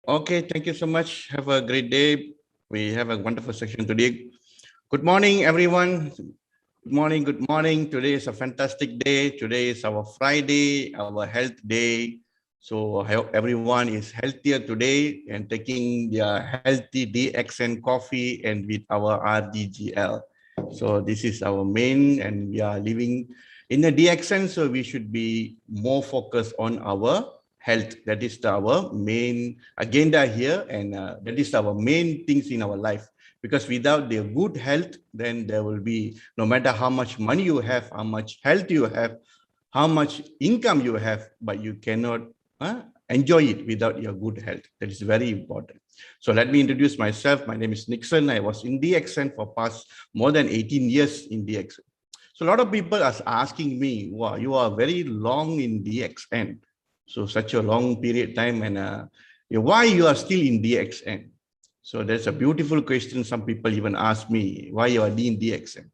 Okay, thank you so much. Have a great day. We have a wonderful section today. Good morning, everyone. Good morning. Good morning. Today is a fantastic day. Today is our Friday, our health day. So I hope everyone is healthier today and taking their healthy DXN coffee and with our RDGL. So this is our main, and we are living in the DXN. So we should be more focused on our health. That is our main agenda here, and that is our main things in our life. Because without their good health, then there will be, no matter how much money you have, how much health you have, how much income you have, but you cannot enjoy it without your good health. That is very important. So let me introduce myself. My name is Nixon. I was in DXN for past more than 18 years in DXN. So a lot of people are asking me, wow, you are very long in DXN. So such a long period time, and why you are still in DXN? So that's a beautiful question. Some people even ask me, why you are in DXN?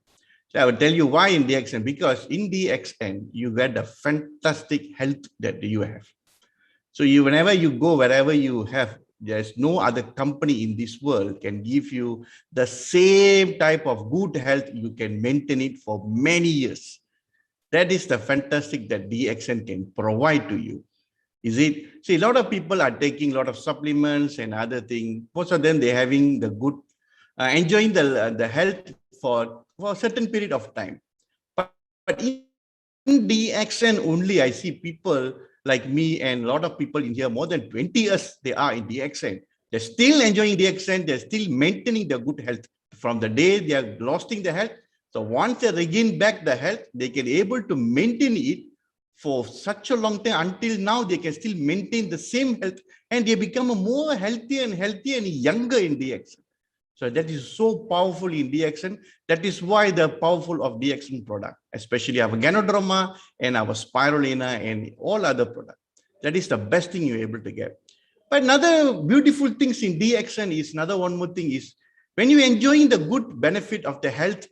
So I will tell you why in DXN, because in DXN, you get a fantastic health that you have. So whenever you go, wherever you have, there's no other company in this world can give you the same type of good health. You can maintain it for many years. That is the fantastic that DXN can provide to you. Is it? See, a lot of people are taking a lot of supplements and other things. Most of them, they're having the good, enjoying the health for a certain period of time. But in DXN only, I see people like me and a lot of people in here, more than 20 years they are in DXN. They're still enjoying DXN. They're still maintaining their good health. From the day they are losing the health, so once they regain back the health, they can able to maintain it for such a long time. Until now, they can still maintain the same health, and they become a more healthier and younger in DXN. So that is so powerful in DXN. That is why the powerful of DXN product, especially our Ganoderma and our Spirulina and all other products. That is the best thing you're able to get. But another beautiful things in DXN is another one more thing is when you're enjoying the good benefit of the health,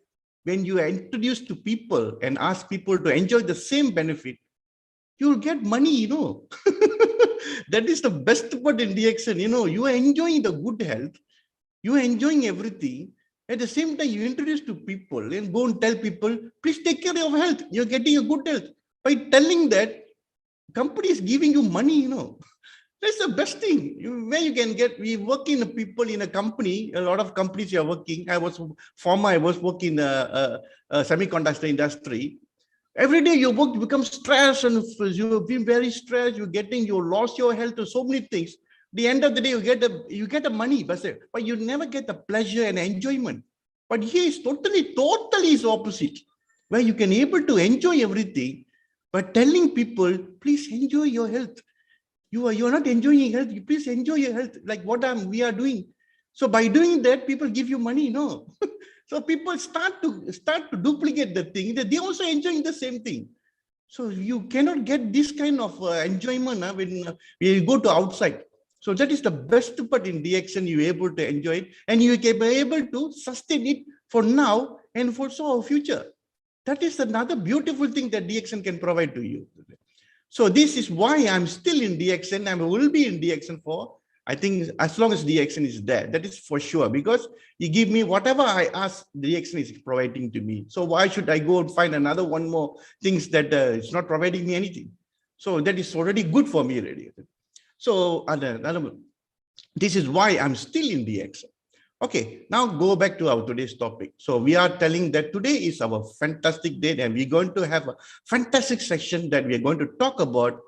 when you are introduced to people and ask people to enjoy the same benefit, you'll get money, That is the best part in DXN. You are enjoying the good health. You are enjoying everything. At the same time, you introduce to people and go and tell people, please take care of your health. You're getting a good health. By telling that, company is giving you money, That's the best thing. Where you can get, we work in people in a company, a lot of companies you are working. I was working in a semiconductor industry. Every day you work, you become stressed, and you've been very stressed. You lost your health to so many things. The end of the day, you get the money, but you never get the pleasure and enjoyment. But here is totally is opposite, where you can able to enjoy everything, but telling people, please enjoy your health. You are not enjoying health. You please enjoy your health, like what we are doing. So by doing that, people give you money, no. So people start to duplicate the thing. They also enjoying the same thing. So you cannot get this kind of enjoyment when you go to outside. So that is the best part in DXN. You're able to enjoy it, and you can be able to sustain it for now and for so future. That is another beautiful thing that DXN can provide to you. So this is why I'm still in DXN. I will be in DXN for, I think, as long as DXN is there. That is for sure, because you give me whatever I ask, DXN is providing to me. So why should I go and find another one more things that it's not providing me anything? So that is already good for me already. So this is why I'm still in DXN. Okay, now go back to our today's topic. So we are telling that today is our fantastic day, and we're going to have a fantastic section that we are going to talk about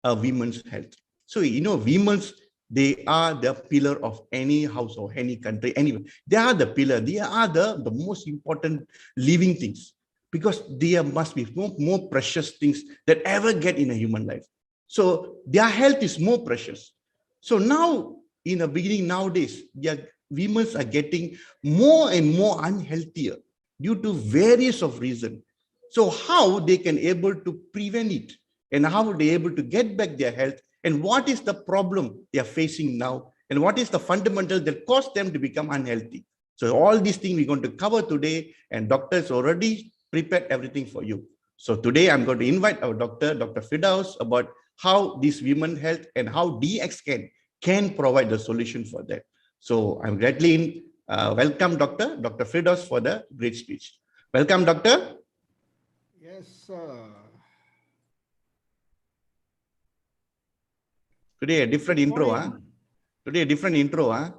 women's health. So, women's, they are the pillar of any house or any country, anyway. They are the pillar. They are the most important living things, because there must be more precious things that ever get in a human life. So their health is more precious. So now, in the beginning, nowadays, women are getting more and more unhealthier due to various of reasons. So how they can able to prevent it, and how they able to get back their health, and what is the problem they are facing now, and what is the fundamental that caused them to become unhealthy. So all these things we're going to cover today, and doctors already prepared everything for you. So today I'm going to invite our doctor, Dr. Fidaus, about how this women health and how DXN can provide the solution for that. So I'm gladly welcome Dr. Firdaus for the great speech. Welcome, Doctor. Yes, sir. Today a different Good intro, huh? morning. Today a different intro, huh?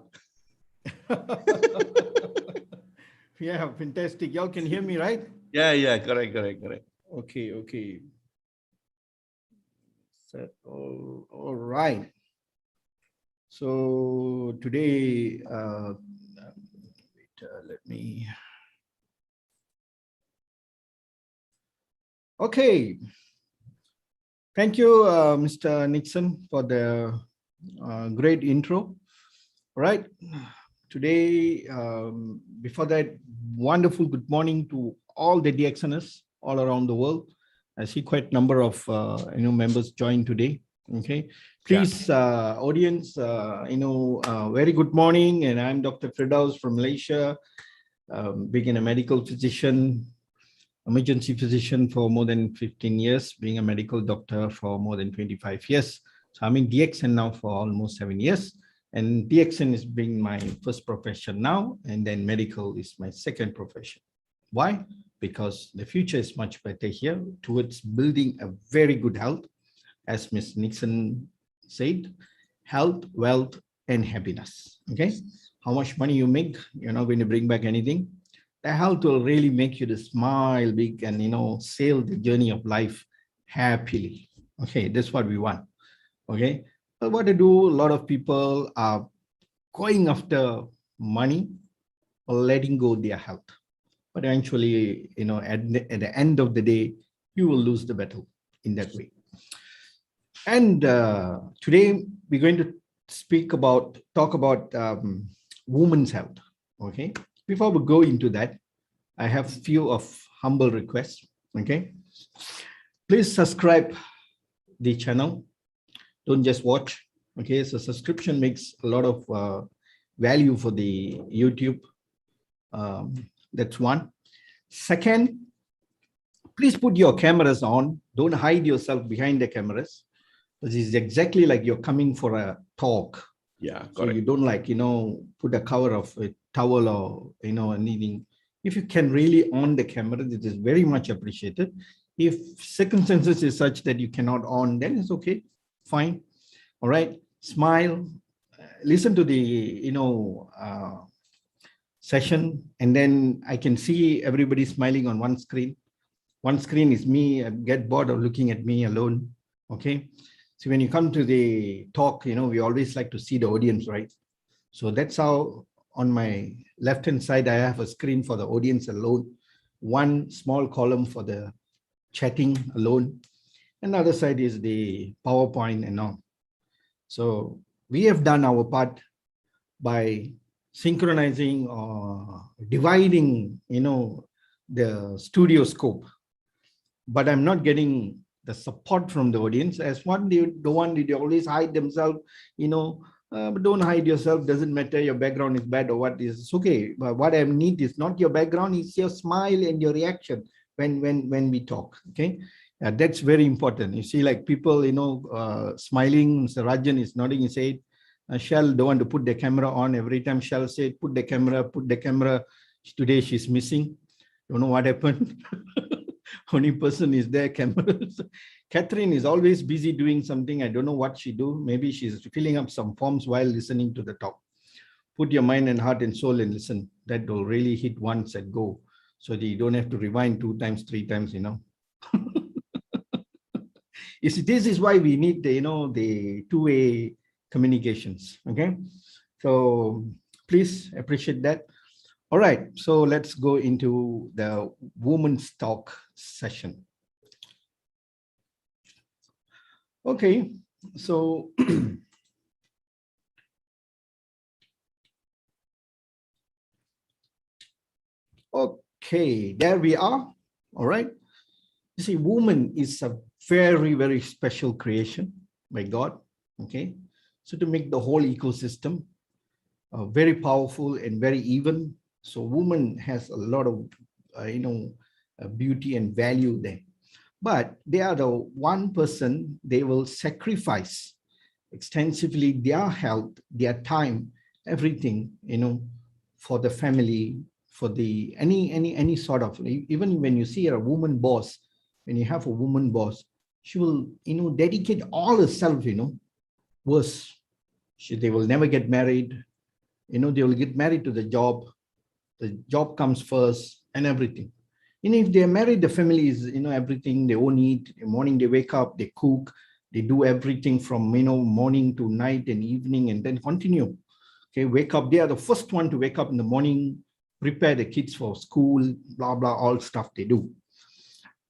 Yeah, fantastic. Y'all can hear me, right? Yeah, correct. Okay. So, all right. So today, let me. Okay. Thank you, Mr. Nixon, for the great intro. Right. Today, before that, wonderful good morning to all the DXNers all around the world. I see quite a number of members join today. Okay, please, audience, very good morning. And I'm Dr. Firdaus from Malaysia, being a medical physician, emergency physician for more than 15 years, being a medical doctor for more than 25 years. So I'm in DXN now for almost 7 years. And DXN is being my first profession now, and then medical is my second profession. Why? Because the future is much better here towards building a very good health, as Ms. Nixon said, health, wealth, and happiness. Okay, how much money you make, you're not going to bring back anything. The health will really make you to smile big and sail the journey of life happily. Okay, that's what we want. Okay, but what to do? A lot of people are going after money or letting go their health. But eventually, at the end of the day, you will lose the battle in that way. And today we're going to talk about women's health. Okay. Before we go into that, I have few of humble requests. Okay. Please subscribe the channel. Don't just watch. Okay. So subscription makes a lot of value for the YouTube. That's one. Second, please put your cameras on. Don't hide yourself behind the cameras. This is exactly like you're coming for a talk. Yeah, so you don't put a cover of a towel or anything. If you can really on the camera, this is very much appreciated. If circumstances is such that you cannot on, then it's okay, fine. All right, smile, listen to the session, and then I can see everybody smiling on one screen. One screen is me. I get bored of looking at me alone. Okay. So when you come to the talk, we always like to see the audience, right? So that's how on my left-hand side, I have a screen for the audience alone, one small column for the chatting alone. Another side is the PowerPoint and all. So we have done our part by synchronizing or dividing, the studio scope. But I'm not getting the support from the audience. As the one they always hide themselves, but don't hide yourself. Doesn't matter your background is bad or what is. It's okay. But what I need is not your background, it's your smile and your reaction when we talk. Okay, that's very important. You see, like people, smiling. Mr. Rajan is nodding his head. Shell don't want to put the camera on. Every time Shell said, put the camera. Today she's missing. Don't know what happened. Only person is there, cameras. Catherine is always busy doing something. I don't know what she do. Maybe she's filling up some forms while listening to the talk. Put your mind and heart and soul and listen. That will really hit once and go. So that you don't have to rewind 2 times, 3 times, You see, this is why we need the, the two-way communications. Okay. So please appreciate that. All right, so let's go into the women's talk session. Okay, so okay, there we are. All right. You see, woman is a very, very special creation by God. Okay, so to make the whole ecosystem very powerful and very even. So woman has a lot of, beauty and value there. But they are the one person they will sacrifice extensively their health, their time, everything, for the family, for the any sort of, even when you see a woman boss, when you have a woman boss, she will, dedicate all herself, worse. They will never get married, they will get married to the job comes first and everything. If they're married, the family is, everything they own it. In the morning they wake up, they cook, they do everything from, morning to night and evening, and then continue. Okay, wake up. They are the first one to wake up in the morning, prepare the kids for school, blah, blah, all stuff they do.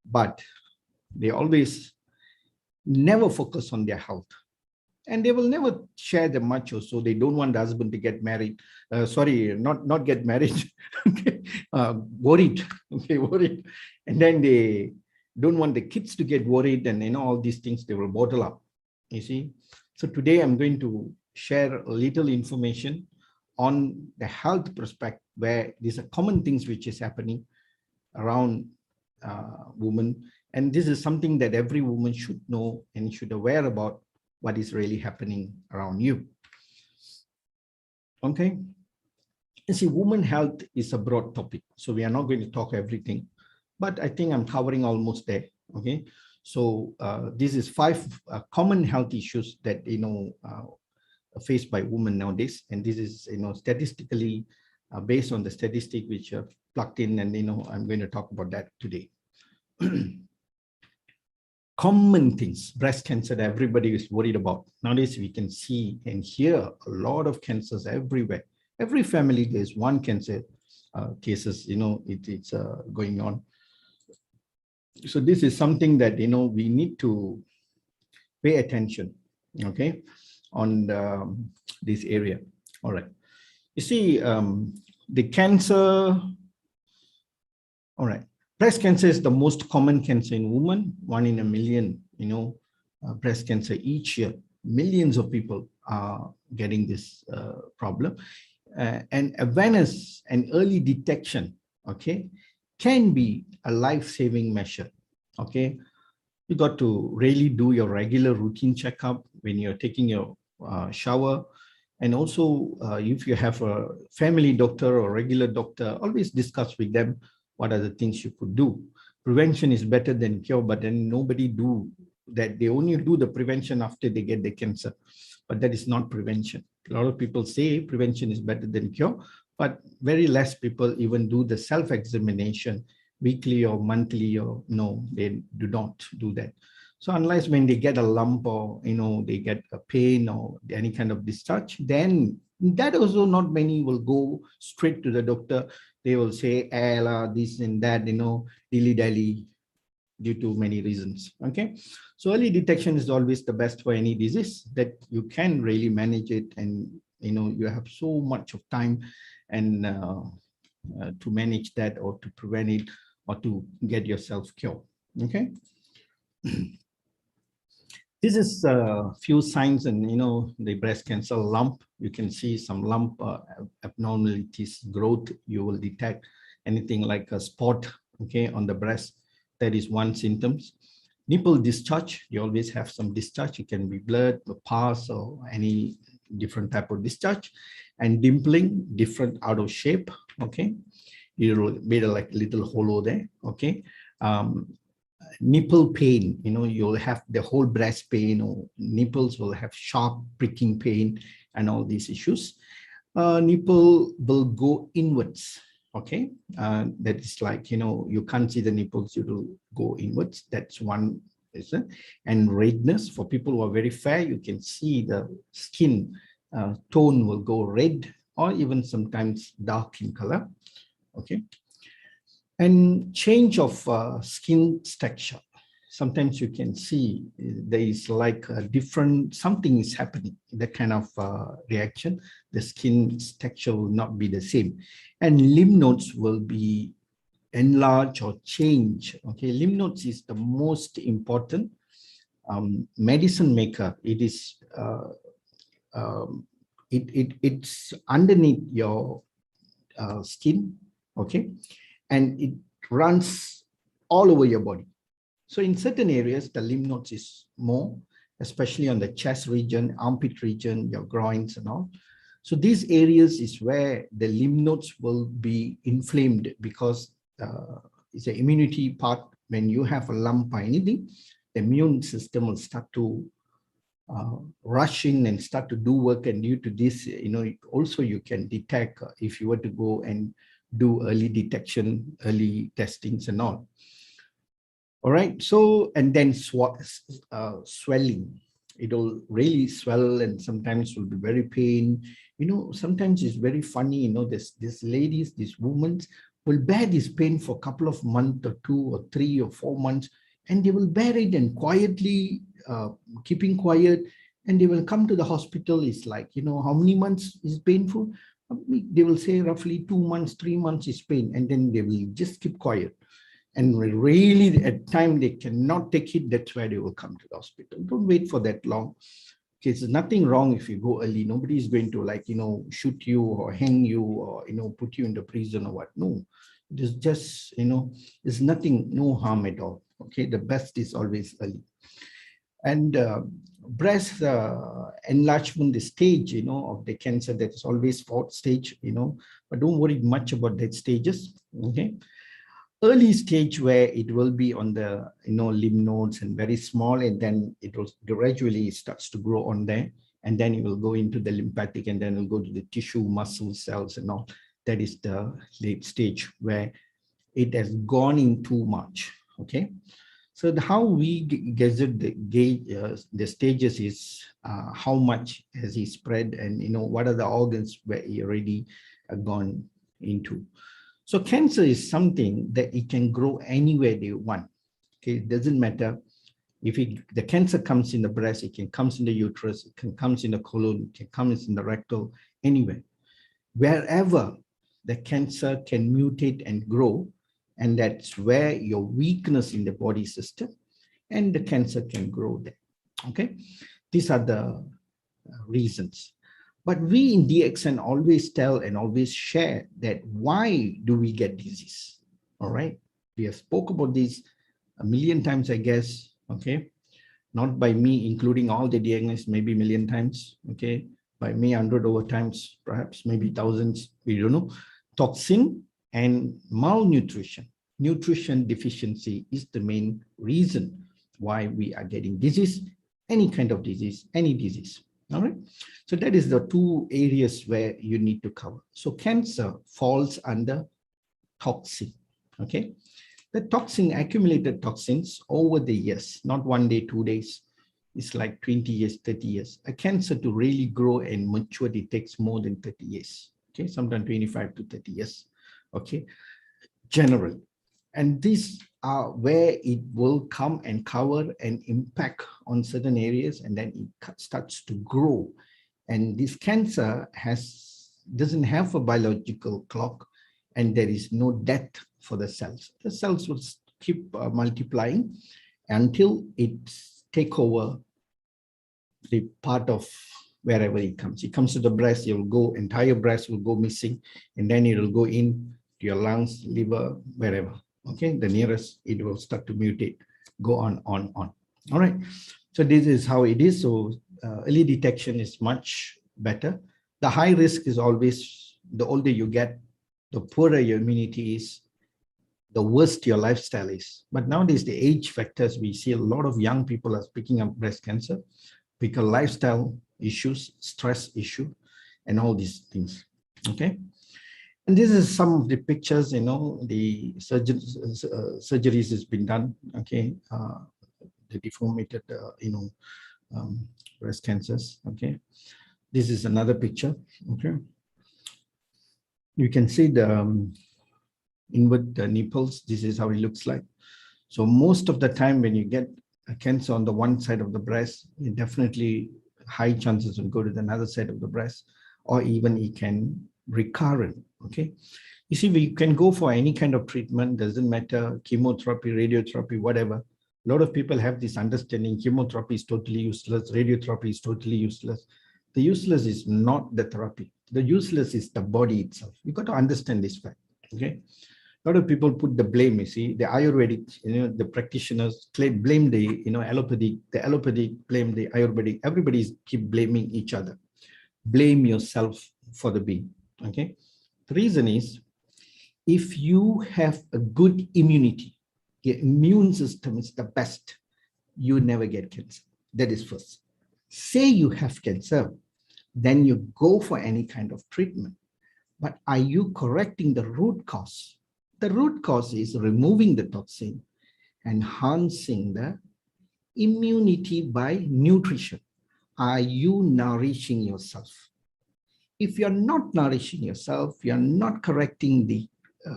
But they always never focus on their health. And they will never share them much, or so they don't want the husband to get married. Not get married. Worried. Okay, worried. And then they don't want the kids to get worried, and all these things they will bottle up. You see. So today I'm going to share a little information on the health perspective, where these are common things which is happening around women, and this is something that every woman should know and should aware about what is really happening around you. Okay. You see, women health is a broad topic, so we are not going to talk everything, but I think I'm covering almost there. Okay. So this is 5 common health issues that, faced by women nowadays. And this is, statistically based on the statistic which are plugged in, and, I'm going to talk about that today. Common things, breast cancer that everybody is worried about. Nowadays, we can see and hear a lot of cancers everywhere. Every family, there's one cancer cases, it's going on. So this is something that, we need to pay attention, okay, on this area. All right. You see, the cancer, all right. Breast cancer is the most common cancer in women, 1 in a million, breast cancer each year. Millions of people are getting this problem. And awareness and early detection, okay, can be a life-saving measure, okay? You got to really do your regular routine checkup when you're taking your shower. And also, if you have a family doctor or regular doctor, always discuss with them what are the things you could do. Prevention is better than cure, but then nobody do that. They only do the prevention after they get the cancer, but that is not prevention. A lot of people say prevention is better than cure, but very less people even do the self-examination weekly or monthly, or no, they do not do that. So unless when they get a lump, or they get a pain or any kind of discharge, then that also not many will go straight to the doctor. They will say, this and that, dilly-dally, due to many reasons. Okay, so early detection is always the best for any disease, that you can really manage it, and you have so much of time and to manage that, or to prevent it, or to get yourself cured. Okay. This is a few signs, and the breast cancer lump. You can see some lump abnormalities, growth. You will detect anything like a spot, okay, on the breast. That is one symptoms. Nipple discharge. You always have some discharge. It can be blood, or pus, or any different type of discharge. And dimpling, different out of shape. Okay, it'll be like a little hollow there. Okay. Nipple pain, you'll have the whole breast pain, or nipples will have sharp pricking pain, and all these issues. Nipple will go inwards, okay? That is like, you can't see the nipples, it will go inwards. That's one reason. And redness, for people who are very fair, you can see the skin tone will go red, or even sometimes dark in color, okay? And change of skin texture. Sometimes you can see there is like a different, something is happening, that kind of reaction. The skin texture will not be the same. And lymph nodes will be enlarged or change. Okay, lymph nodes is the most important medicine maker. It is, it's underneath your skin, okay? And it runs all over your body. So in certain areas, the lymph nodes is more, especially on the chest region, armpit region, your groins and all. So these areas is where the lymph nodes will be inflamed because it's an immunity part. When you have a lump or anything, the immune system will start to rush in and start to do work. And due to this, also you can detect if you were to go and do early detection, early testings and all. All right. So, and then swelling. It'll really swell and sometimes will be very pain. Sometimes it's very funny, these ladies, these women will bear this pain for a couple of months or 2 or 3 or 4 months, and they will bear it and quietly, keeping quiet, and they will come to the hospital. It's like, how many months is painful? They will say roughly 2 months, 3 months is pain, and then they will just keep quiet. And really at time they cannot take it, that's why they will come to the hospital. Don't wait for that long. Okay, there's nothing wrong if you go early. Nobody is going to shoot you or hang you or, put you into prison or what. No, it is just, there's nothing, no harm at all. Okay, the best is always early. And breast enlargement, the stage, of the cancer, that is always 4th stage, but don't worry much about that stages. Okay. Early stage where it will be on the lymph nodes and very small, and then it will gradually starts to grow on there, and then it will go into the lymphatic, and then it will go to the tissue, muscle cells and all. That is the late stage where it has gone in too much. Okay, so how we gauge the stages is how much has he spread, and what are the organs where he already gone into. So cancer is something that it can grow anywhere they want. Okay, it doesn't matter if the cancer comes in the breast, it can come in the uterus, it can come in the colon, it can come in the rectal, anywhere. Wherever the cancer can mutate and grow, and that's where your weakness in the body system and the cancer can grow there. Okay, these are the reasons. But we in DXN always tell and always share that why do we get disease? All right. We have spoke about this a million times, I guess. Okay. Not by me, including all the diagnosis, maybe a million times. Okay. By me, 100 over times, perhaps maybe thousands. We don't know. Toxin and malnutrition. Nutrition deficiency is the main reason why we are getting disease, any kind of disease, any disease. All right. So that is the 2 areas where you need to cover. So cancer falls under toxin. Okay. The toxin, accumulated toxins over the years, not 1 day, 2 days. It's like 20 years, 30 years. A cancer to really grow and mature, it takes more than 30 years. Okay. Sometimes 25 to 30 years. Okay. Generally. And these are where it will come and cover and impact on certain areas, and then it starts to grow. And this cancer doesn't have a biological clock, and there is no death for the cells. The cells will keep multiplying until it take over the part of wherever it comes. It comes to the breast, it will go, entire breast will go missing, and then it will go in to your lungs, liver, wherever. Okay, the nearest, it will start to mutate, go on. All right. So this is how it is. So early detection is much better. The high risk is always, the older you get, the poorer your immunity is, the worst your lifestyle is. But nowadays, the age factors, we see a lot of young people are picking up breast cancer because lifestyle issues, stress issue, and all these things. Okay. And this is some of the pictures, the surgeries has been done, okay, the deformated, breast cancers, okay. This is another picture, okay. You can see the inward nipples. This is how it looks like. So most of the time when you get a cancer on the one side of the breast, it definitely high chances will go to the other side of the breast, or even it can recurrent. Okay, you see, we can go for any kind of treatment, doesn't matter, chemotherapy, radiotherapy, whatever. A lot of people have this understanding, chemotherapy is totally useless, radiotherapy is totally useless. The useless is not the therapy. The useless is the body itself. You got to understand this fact. Okay, A lot of people put the blame, you see, the Ayurvedic, the practitioners blame the, allopathic, the allopathic blame the Ayurvedic. Everybody's keep blaming each other. Blame yourself for the being, okay? The reason is, if you have a good immunity, your immune system is the best, you never get cancer. That is first. Say you have cancer, then you go for any kind of treatment. But are you correcting the root cause? The root cause is removing the toxin, enhancing the immunity by nutrition. Are you nourishing yourself? If you're not nourishing yourself, you're not correcting the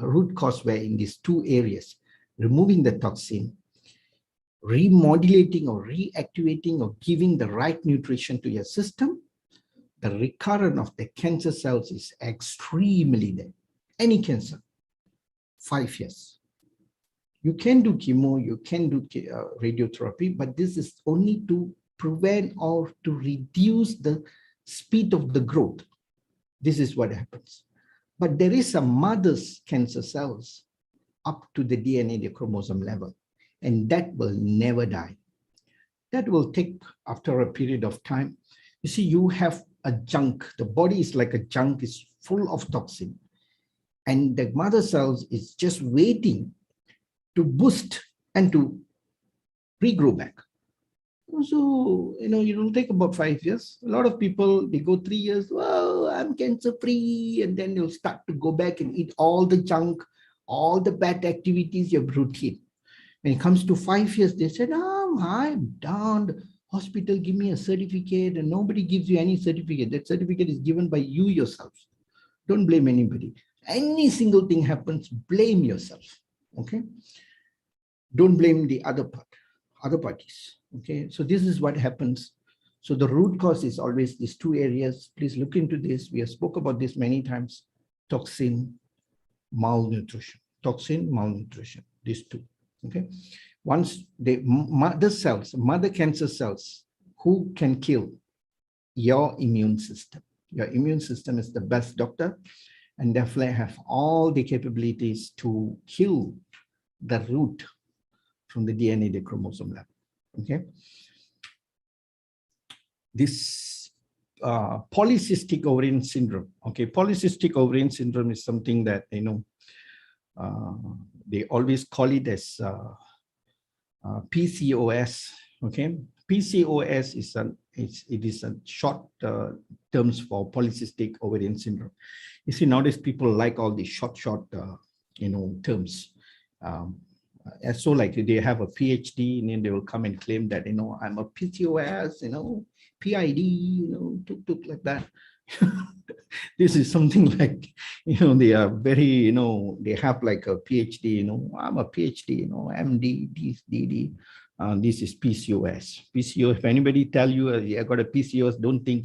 root cause, where in these two areas, removing the toxin, remodulating or reactivating or giving the right nutrition to your system, the recurrence of the cancer cells is extremely there. Any cancer, 5 years. You can do chemo, you can do radiotherapy, but this is only to prevent or to reduce the speed of the growth. This is what happens. But there is a mother's cancer cells up to the DNA, the chromosome level, and that will never die. That will take after a period of time. You see, you have a junk. The body is like a junk, is full of toxin. And the mother cells is just waiting to boost and to regrow back. So, it will take about 5 years. A lot of people, they go 3 years, well, I'm cancer free. And then they'll start to go back and eat all the junk, all the bad activities, your routine. When it comes to 5 years, they said, I'm done. The hospital give me a certificate, and nobody gives you any certificate. That certificate is given by you yourself. Don't blame anybody. Any single thing happens, blame yourself. Okay? Don't blame the other parties. Okay? So this is what happens. So the root cause is always these two areas. Please look into this. We have spoke about this many times. Toxin, malnutrition. Toxin, malnutrition. These two. Okay? Once the mother cancer cells, who can kill? Your immune system. Your immune system is the best doctor, and definitely have all the capabilities to kill the root from the DNA, the chromosome level. Okay. This polycystic ovarian syndrome. Okay, polycystic ovarian syndrome is something that they always call it as PCOS. Okay, PCOS is a short terms for polycystic ovarian syndrome. You see, nowadays people like all these short terms. So like they have a PhD, and then they will come and claim that I'm a PCOS, PID, tuk like that. This is something like they are very they have like a PhD. I'm a PhD. MD, DD. This is PCOS. PCOS. If anybody tell you I got a PCOS, don't think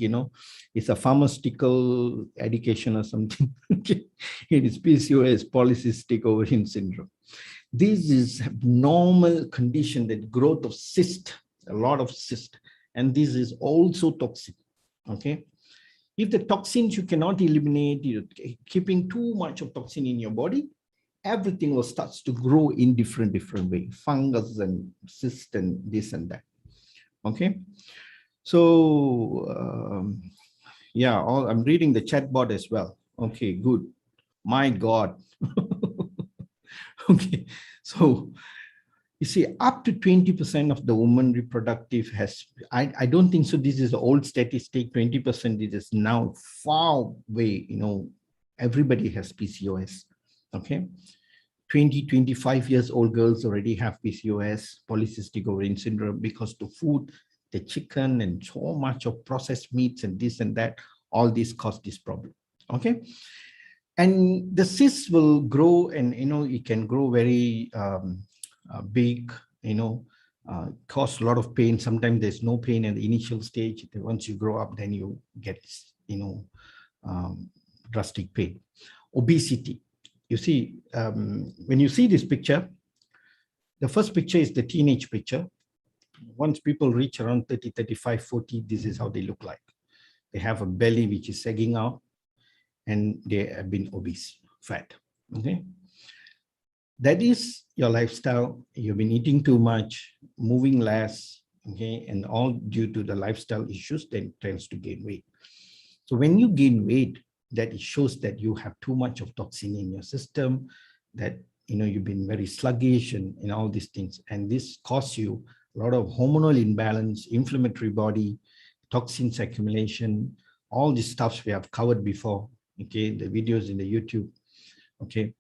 it's a pharmaceutical education or something. It is PCOS, polycystic ovarian syndrome. This is normal condition, that growth of cyst, a lot of cyst, and this is also toxic. Okay, if the toxins you cannot eliminate, you're keeping too much of toxin in your body, everything will start to grow in different way, fungus and cyst and this and that. Okay, so yeah, I'm reading the chat board as well. Okay, good. My God. Okay, so you see, up to 20% of the woman reproductive has, I don't think so. This is the old statistic, 20%. It is now far way, everybody has PCOS. Okay, 25 years old girls already have PCOS, polycystic ovarian syndrome, because the food, the chicken and so much of processed meats and this and that, all this cause this problem. Okay. And the cysts will grow, and it can grow very big, cause a lot of pain. Sometimes there's no pain in the initial stage. Once you grow up, then you get drastic pain. Obesity. You see, when you see this picture, the first picture is the teenage picture. Once people reach around 30, 35, 40, this is how they look like. They have a belly which is sagging out, and they have been obese, fat. Okay. That is your lifestyle. You've been eating too much, moving less, okay, and all due to the lifestyle issues, then tends to gain weight. So when you gain weight, that it shows that you have too much of toxin in your system, that you've been very sluggish and all these things. And this causes you a lot of hormonal imbalance, inflammatory body, toxins accumulation, all these stuffs we have covered before, okay, the videos in the YouTube, okay.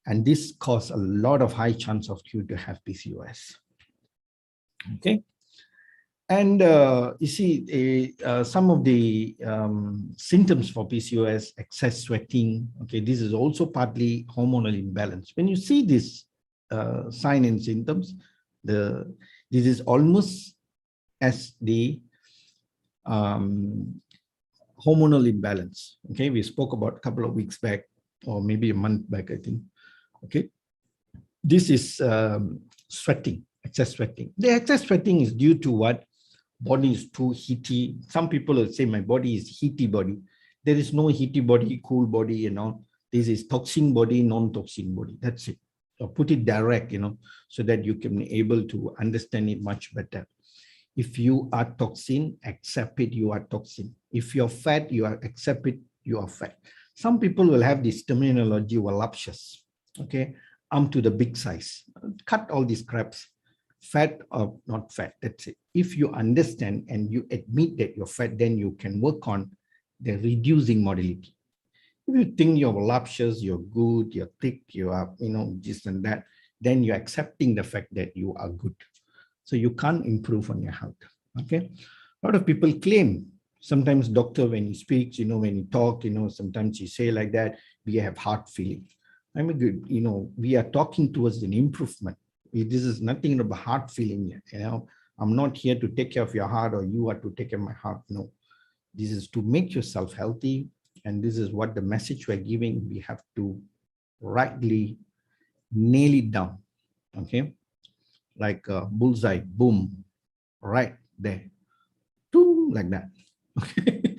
And this causes a lot of high chance of you to have PCOS, okay. And you see, some of the symptoms for PCOS, excess sweating, okay, this is also partly hormonal imbalance. When you see this sign and symptoms, this is almost as the hormonal imbalance, okay. We spoke about a couple of weeks back, or maybe a month back, I think, okay. This is sweating, excess sweating. The excess sweating is due to what? Body is too heaty. Some people will say my body is heaty body. There is no heaty body, cool body, This is toxin body, non-toxin body. That's it. So put it direct, so that you can be able to understand it much better. If you are toxin, accept it, you are toxin. If you're fat, you are accept it, you are fat. Some people will have this terminology, voluptuous, okay? I'm to the big size. Cut all these craps. Fat or not fat, that's it. If you understand and you admit that you're fat, then you can work on the reducing modality. If you think you're voluptuous, you're good, you're thick, you are, this and that, then you're accepting the fact that you are good. So you can't improve on your health, okay? A lot of people claim, sometimes doctor, when he speaks, when he talk, sometimes he say like that, we have heart feeling. I mean, we are talking towards an improvement. This is nothing about heart feeling yet, I'm not here to take care of your heart or you are to take care of my heart. No, this is to make yourself healthy. And this is what the message we're giving. We have to rightly nail it down, okay? Like a bullseye, boom, right there, boom, like that, okay?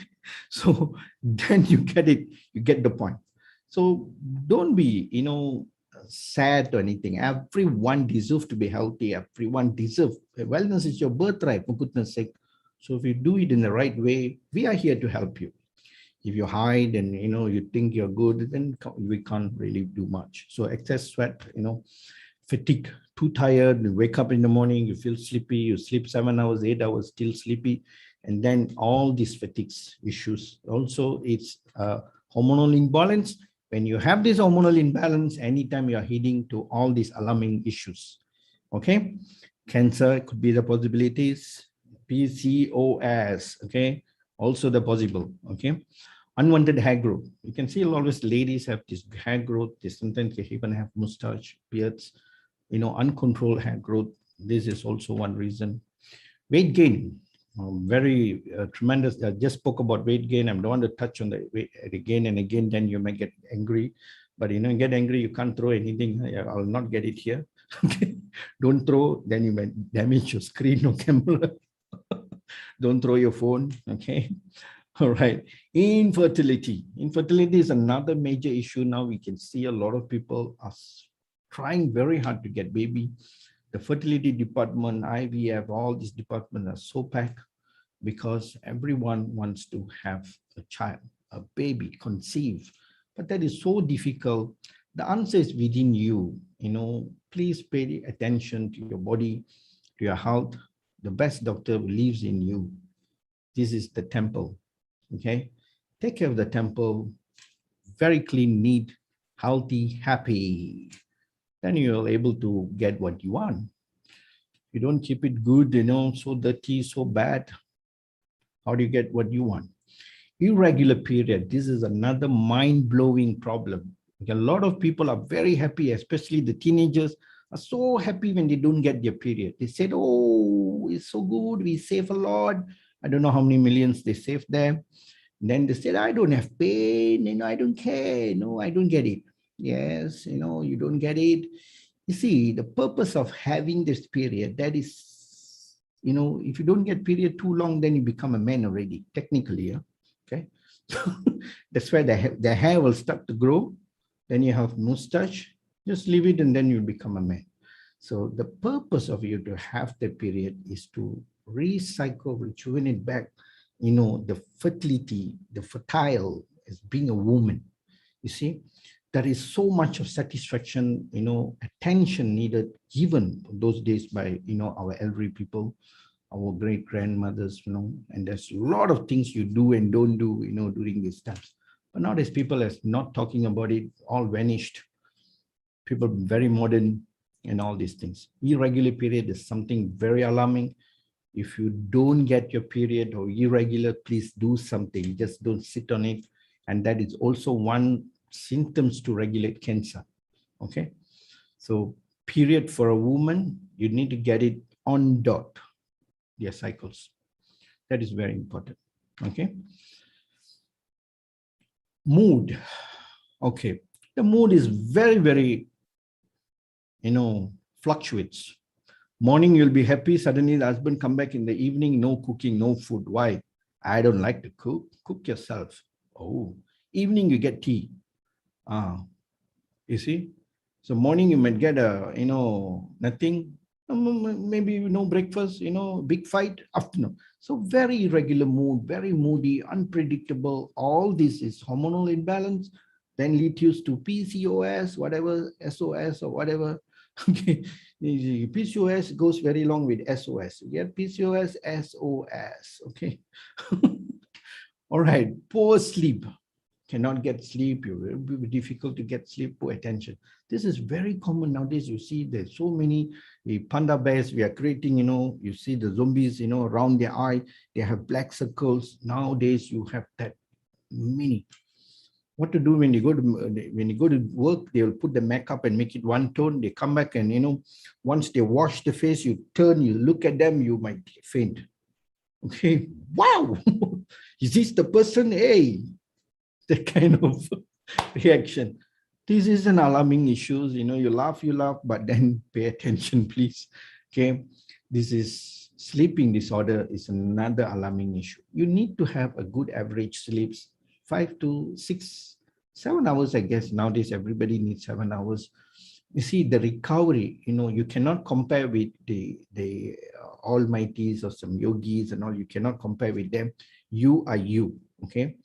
So then you get it, you get the point. So don't be, sad or anything. Everyone deserves to be healthy. Everyone deserves. Wellness is your birthright, for goodness sake. So if you do it in the right way, we are here to help you. If you hide and, you think you're good, then we can't really do much. So excess sweat, fatigue, too tired, you wake up in the morning, you feel sleepy, you sleep 7 hours, 8 hours, still sleepy. And then all these fatigue issues. Also, it's hormonal imbalance. When you have this hormonal imbalance, anytime you're heading to all these alarming issues, okay? Cancer could be the possibilities, PCOS, okay? Also the possible, okay? Unwanted hair growth. You can see a lot of ladies have this hair growth. They sometimes they even have mustache, beards, uncontrolled hair growth. This is also one reason. Weight gain, very tremendous. I just spoke about weight gain. I don't want to touch on the weight again and again, then you may get angry. But get angry, you can't throw anything. I'll not get it here. Okay. Don't throw, then you may damage your screen or camera. Don't throw your phone, okay? All right. Infertility. Infertility is another major issue now. We can see a lot of people are trying very hard to get baby. The fertility department, IVF, all these departments are so packed because everyone wants to have a child, a baby, conceive. But that is so difficult. The answer is within you. Please pay attention to your body, to your health. The best doctor lives in you. This is the temple, okay? Take care of the temple, very clean, neat, healthy, happy. Then you're able to get what you want. You don't keep it good, so dirty, so bad. How do you get what you want? Irregular period. This is another mind-blowing problem. A lot of people are very happy, especially the teenagers are so happy when they don't get their period. They said, oh, it's so good. We save a lot. I don't know how many millions they saved there. Then they said, I don't have pain. I don't care. No, I don't get it. Yes, you don't get it. You see, the purpose of having this period, that is, if you don't get period too long, then you become a man already, technically, yeah? Okay. That's why the hair will start to grow. Then you have mustache, Just leave it and then you'll become a man. So the purpose of you to have the period is to recycle, rejuvenate back, the fertility, the fertile as being a woman. You see, there is so much of satisfaction, attention needed given those days by, our elderly people, our great grandmothers, and there's a lot of things you do and don't do, during these times. But nowadays people are not talking about it, all vanished. People very modern and all these things. Irregular period is something very alarming. If you don't get your period or irregular, please do something. Just don't sit on it. And that is also one symptoms to regulate cancer. Okay. So period for a woman, you need to get it on dot, their cycles. That is very important. Okay. Mood. Okay. The mood is very, very, fluctuates. Morning, you'll be happy. Suddenly the husband come back in the evening, no cooking, no food. Why? I don't like to cook. Cook yourself. Oh, evening you get tea. You see? So morning you might get nothing. Maybe no breakfast, big fight afternoon. So very irregular mood, very moody, unpredictable. All this is hormonal imbalance. Then lead you to PCOS, whatever, SOS or whatever. Okay, PCOS goes very long with SOS. You get PCOS, SOS. Okay. All right. Poor sleep. Cannot get sleep. It will be difficult to get sleep. Poor attention. This is very common nowadays. You see, there's so many panda bears we are creating. You see the zombies. Around their eye, they have black circles. Nowadays, you have that many. What to do when you go to work? They will put the makeup and make it one tone. They come back and once they wash the face, you turn, you look at them, you might faint. Okay, wow, is this the person? Hey, that kind of reaction. This is an alarming issue. You laugh, but then pay attention, please. Okay, this is sleeping disorder is another alarming issue. You need to have a good average sleeps. 5 to 6, 7 hours, I guess. Nowadays, everybody needs 7 hours. You see, the recovery, you cannot compare with the almighties or some yogis and all. You cannot compare with them. You are you, okay?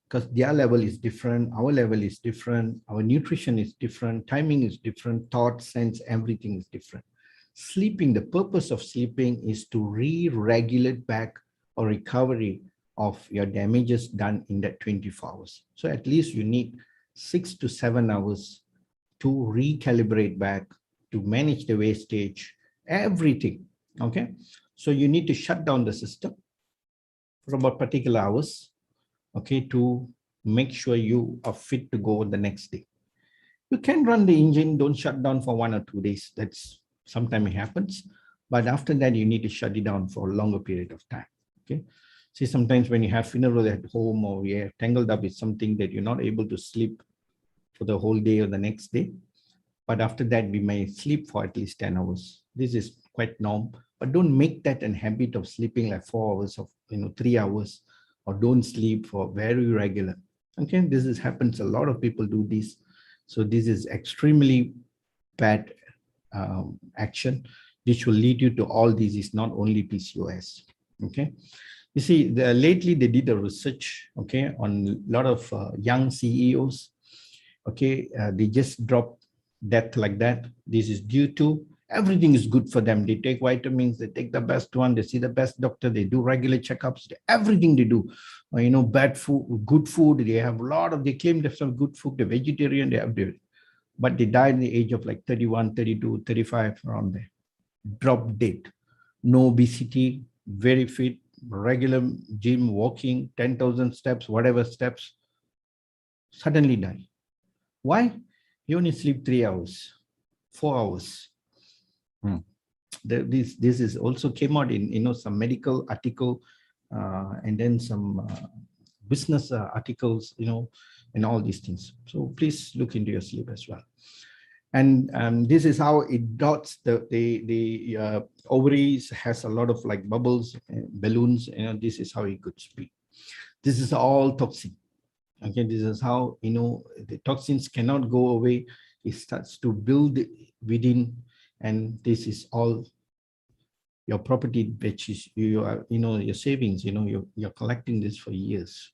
Because their level is different. Our level is different. Our nutrition is different. Timing is different. Thought, sense, everything is different. Sleeping, the purpose of sleeping is to re-regulate back or recovery of your damages done in that 24 hours. So at least you need 6 to 7 hours to recalibrate back, to manage the wastage, everything, okay? So you need to shut down the system for about particular hours, okay, to make sure you are fit to go the next day. You can run the engine, don't shut down for 1 or 2 days. That's sometimes it happens. But after that, you need to shut it down for a longer period of time, okay? See, sometimes when you have funeral at home or you're tangled up with something that you're not able to sleep for the whole day or the next day. But after that, we may sleep for at least 10 hours. This is quite normal, but don't make that a habit of sleeping like 4 hours or 3 hours, or don't sleep for very regular. Okay, this happens. A lot of people do this. So this is extremely bad action. This will lead you to all disease, not only PCOS. Okay. You see, lately they did a research, okay, on a lot of young CEOs. Okay, they just drop death like that. This is due to everything is good for them. They take vitamins, they take the best one, they see the best doctor, they do regular checkups, everything they do. Bad food, good food, they have a lot of, they claim they have good food, they're vegetarian, they have, but they died in the age of like 31, 32, 35, around there. Drop dead. No obesity, very fit, regular gym, walking, 10,000 steps, whatever steps, suddenly die. Why? You only sleep 3 hours, 4 hours. This is also came out in some medical article and then some business articles, and all these things. So please look into your sleep as well. And this is how it dots the ovaries has a lot of like bubbles, balloons. This is how it could speak. This is all toxin. Okay, this is how the toxins cannot go away. it starts to build within, and this is all your property, which is your savings. You're collecting this for years.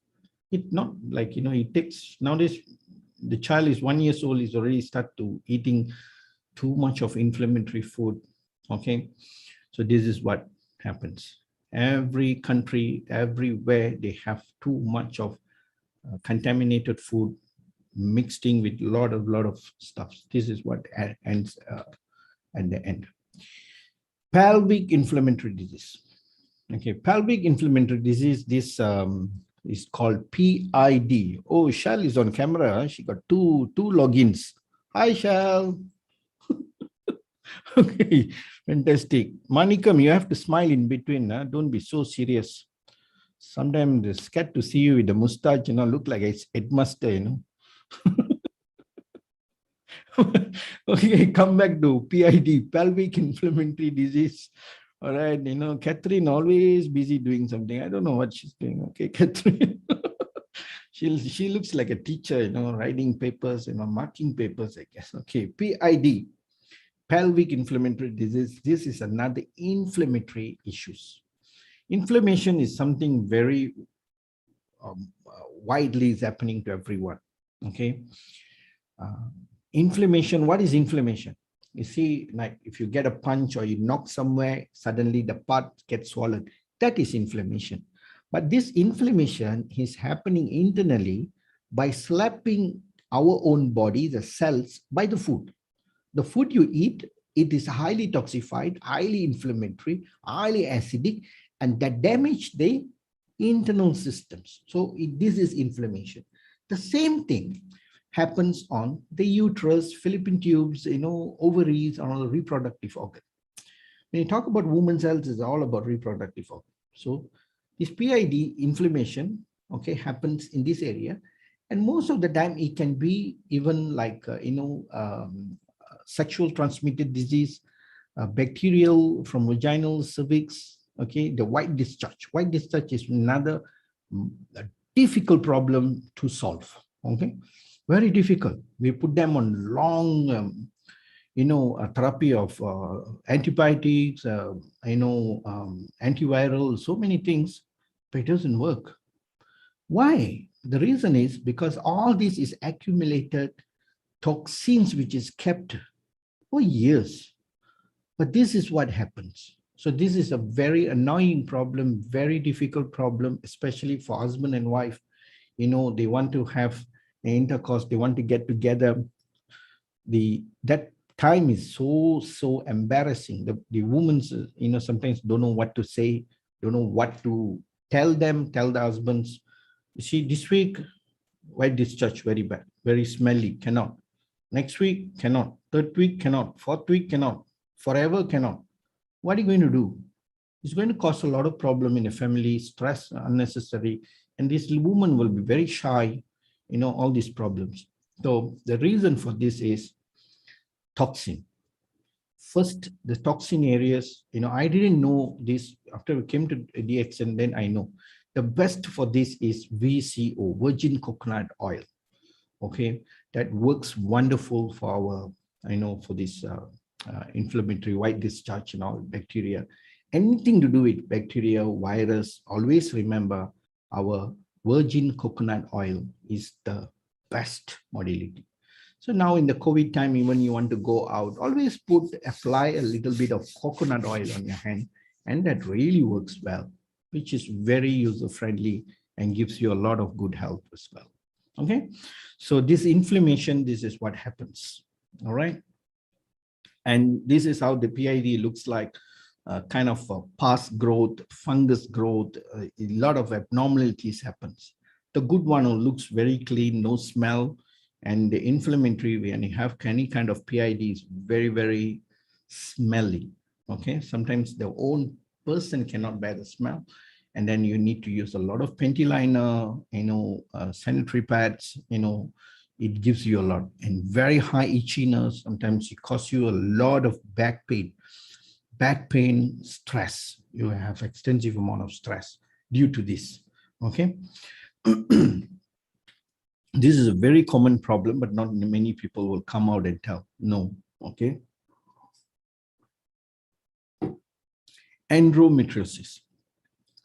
It not like it takes nowadays. The child is 1 year old, is already start to eating too much of inflammatory food. Okay, so this is what happens. Every country, everywhere, they have too much of contaminated food mixed in with a lot of stuff. This is what ends at the end. Pelvic inflammatory disease. Okay, pelvic inflammatory disease. This is called PID. Oh, Shell is on camera. She got two logins. Hi, Shell. Okay, fantastic. Manikam, you have to smile in between. Don't be so serious. Sometimes they're scared to see you with the mustache, look like it's headmaster, Okay, come back to PID, pelvic inflammatory disease. All right, Catherine always busy doing something. I don't know what she's doing. Okay, Catherine. She looks like a teacher, writing papers, marking papers, I guess. Okay, PID, pelvic inflammatory disease. This is another inflammatory issues. Inflammation is something very widely is happening to everyone. Okay. Inflammation, what is inflammation? You see, like if you get a punch or you knock somewhere, suddenly the part gets swollen. That is inflammation. But this inflammation is happening internally by slapping our own body, the cells, by the food. The food you eat, it is highly toxified, highly inflammatory, highly acidic, and that damage the internal systems. So this is inflammation. The same thing happens on the uterus, fallopian tubes, ovaries, or reproductive organ. When you talk about women's health, it's all about reproductive organ. So this PID inflammation, okay, happens in this area, and most of the time it can be even like sexual transmitted disease, bacterial from vaginal cervix. Okay, the white discharge. White discharge is another difficult problem to solve. Okay, very difficult. We put them on long, therapy of antibiotics, antiviral, so many things, but it doesn't work. Why? The reason is because all this is accumulated toxins which is kept for years. But this is what happens. So this is a very annoying problem, very difficult problem, especially for husband and wife. They want to have an intercourse, they want to get together. That time is so embarrassing. The women, sometimes don't know what to say, don't know what to tell the husbands. You see, this week, white discharge, very bad, very smelly, cannot. Next week, cannot. Third week, cannot. Fourth week, cannot. Forever, cannot. What are you going to do? It's going to cause a lot of problem in a family, stress, unnecessary, and this woman will be very shy, all these problems. So the reason for this is toxin. First, the toxin areas, I didn't know this after we came to DXN, then I know. The best for this is VCO, virgin coconut oil. Okay, that works wonderful for our, for this inflammatory white discharge and all bacteria. Anything to do with bacteria, virus, always remember our virgin coconut oil is the best modality. So now in the COVID time, even you want to go out, always apply a little bit of coconut oil on your hand, and that really works well, which is very user-friendly and gives you a lot of good health as well. Okay, so this inflammation, this is what happens. All right, and this is how the PID looks like. Kind of pus growth, fungus growth, a lot of abnormalities happens. The good one looks very clean, no smell, and the inflammatory, when you have any kind of PID, is very, very smelly. Okay, sometimes the own person cannot bear the smell, and then you need to use a lot of panty liner, sanitary pads, it gives you a lot, and very high itchiness. Sometimes it causes you a lot of back pain, stress. You have extensive amount of stress due to this. Okay. This is a very common problem, but not many people will come out and tell. No, okay. Endometriosis.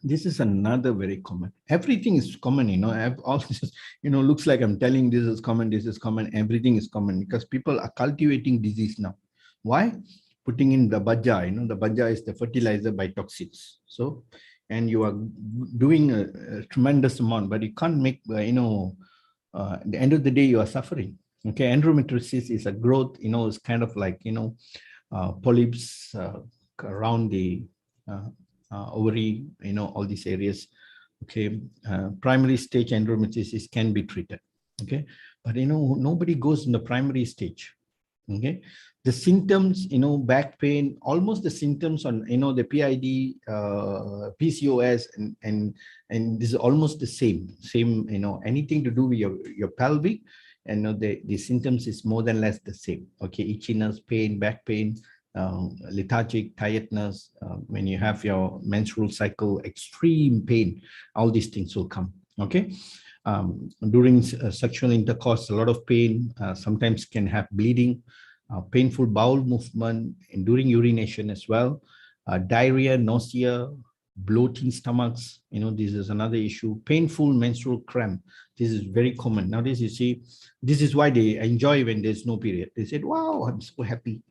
This is another very common. Everything is common, I've all this, looks like I'm telling this is common, everything is common because people are cultivating disease now. Why? Putting in the baja, the baja is the fertilizer by toxins. So, and you are doing a tremendous amount, but you can't make, at the end of the day, you are suffering. Okay, endometriosis is a growth, it's kind of like, polyps around the ovary, all these areas. Okay, primary stage endometriosis can be treated. Okay, but nobody goes in the primary stage. Okay, the symptoms, back pain, almost the symptoms on, the PID, PCOS, and this is almost the same, anything to do with your pelvic, and the symptoms is more than less the same. Okay, itchiness, pain, back pain, lethargic, tiredness, when you have your menstrual cycle, extreme pain, all these things will come. Okay, during sexual intercourse, a lot of pain, sometimes can have bleeding, painful bowel movement, and during urination as well, diarrhea, nausea, bloating stomachs, this is another issue. Painful menstrual cramp, this is very common nowadays. You see, this is why they enjoy when there's no period. They said, wow, I'm so happy.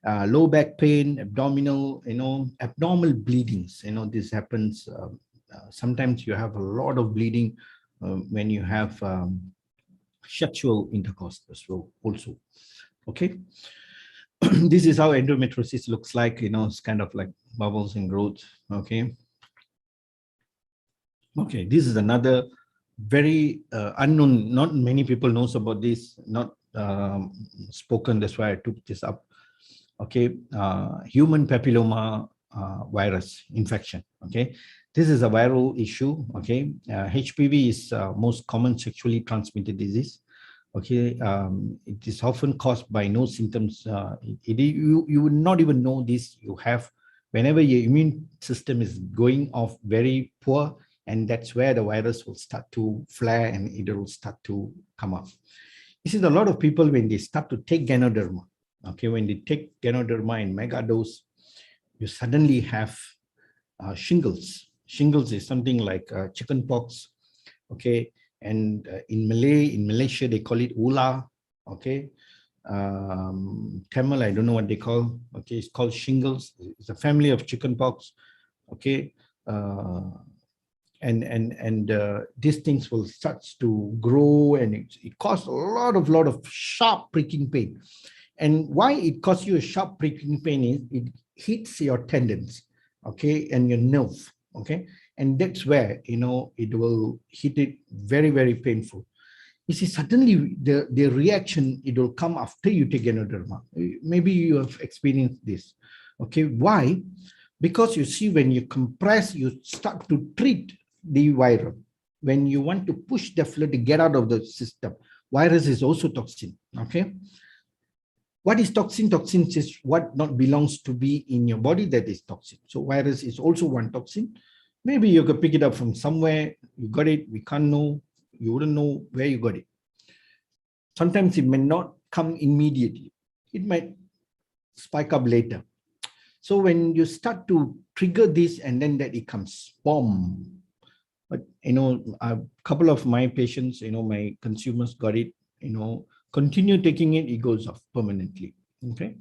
Low back pain, abdominal, abnormal bleedings. This happens. Sometimes you have a lot of bleeding when you have sexual intercourse as well also. Okay. This is how endometriosis looks like. It's kind of like bubbles and growth. Okay. Okay. This is another very unknown. Not many people knows about this. Not spoken. That's why I took this up. Okay, human papilloma virus infection. Okay, this is a viral issue. Okay, HPV is most common sexually transmitted disease. Okay, it is often caused by no symptoms. You would not even know this. You have whenever your immune system is going off very poor, and that's where the virus will start to flare and it will start to come up. You see, a lot of people when they start to take Ganoderma. Okay, when they take Ganoderma in mega dose, you suddenly have shingles. Shingles is something like chicken pox. Okay, and in Malaysia, they call it ula. Okay, Tamil, I don't know what they call. Okay, it's called shingles. It's a family of chicken pox. Okay, and these things will start to grow, and it causes a lot of sharp pricking pain. And why it causes you a sharp pricking pain is it hits your tendons, okay, and your nerve, okay, and that's where it will hit it very, very painful. You see, suddenly the reaction, it will come after you take Ganoderma. Maybe you have experienced this. Okay, why? Because you see, when you compress, you start to treat the virus. When you want to push the fluid to get out of the system, virus is also toxin. Okay. What is toxin? Toxin is what not belongs to be in your body, that is toxin. So virus is also one toxin. Maybe you could pick it up from somewhere. You got it. We can't know. You wouldn't know where you got it. Sometimes it may not come immediately. It might spike up later. So when you start to trigger this, and then that it comes, boom. But a couple of my patients, my consumers got it, continue taking it, it goes off permanently. Okay.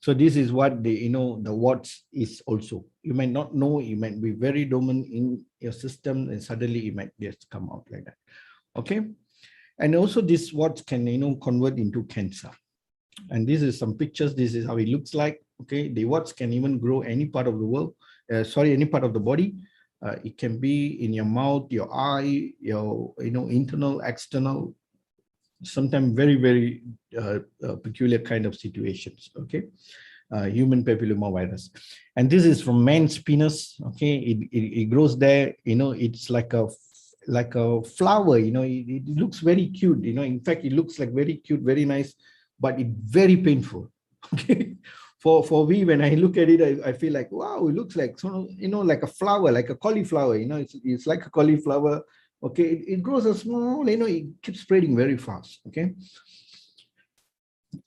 So this is what the warts is also. You might not know, it might be very dormant in your system, and suddenly it might just come out like that. Okay. And also this warts can, convert into cancer. And this is some pictures. This is how it looks like. Okay. The warts can even grow any part of the world, any part of the body. It can be in your mouth, your eye, your, internal, external, sometimes very, very peculiar kind of situations. Okay. Human papilloma virus. And this is from man's penis. Okay. It grows there, it's like a flower, it looks very cute, in fact, it looks like very cute, very nice, but it's very painful. Okay. For me, when I look at it, I feel like, wow, it looks like, like a flower, like a cauliflower, it's like a cauliflower, Okay, it grows a small, it keeps spreading very fast. Okay,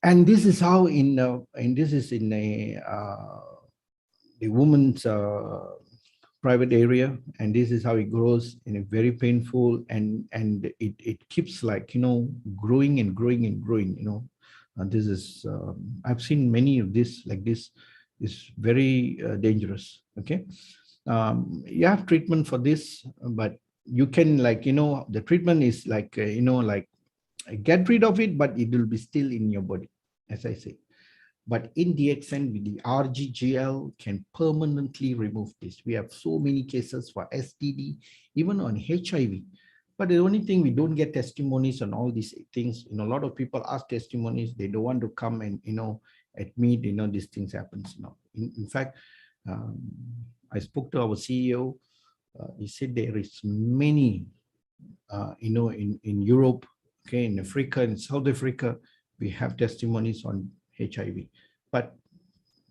and this is how and this is in the woman's private area, and this is how it grows in a very painful, and it keeps like growing and growing and growing. This is I've seen many of this like this is very dangerous. Okay, you have treatment for this, but you can the treatment is like like get rid of it, but it will be still in your body, as I say. But in DXN with the RGGL can permanently remove this. We have so many cases for STD, even on HIV. But the only thing, we don't get testimonies on all these things. A lot of people ask testimonies. They don't want to come and admit these things happens now. In fact, um, I spoke to our CEO. He said there is many in Europe, okay, in Africa, in South Africa, we have testimonies on HIV, but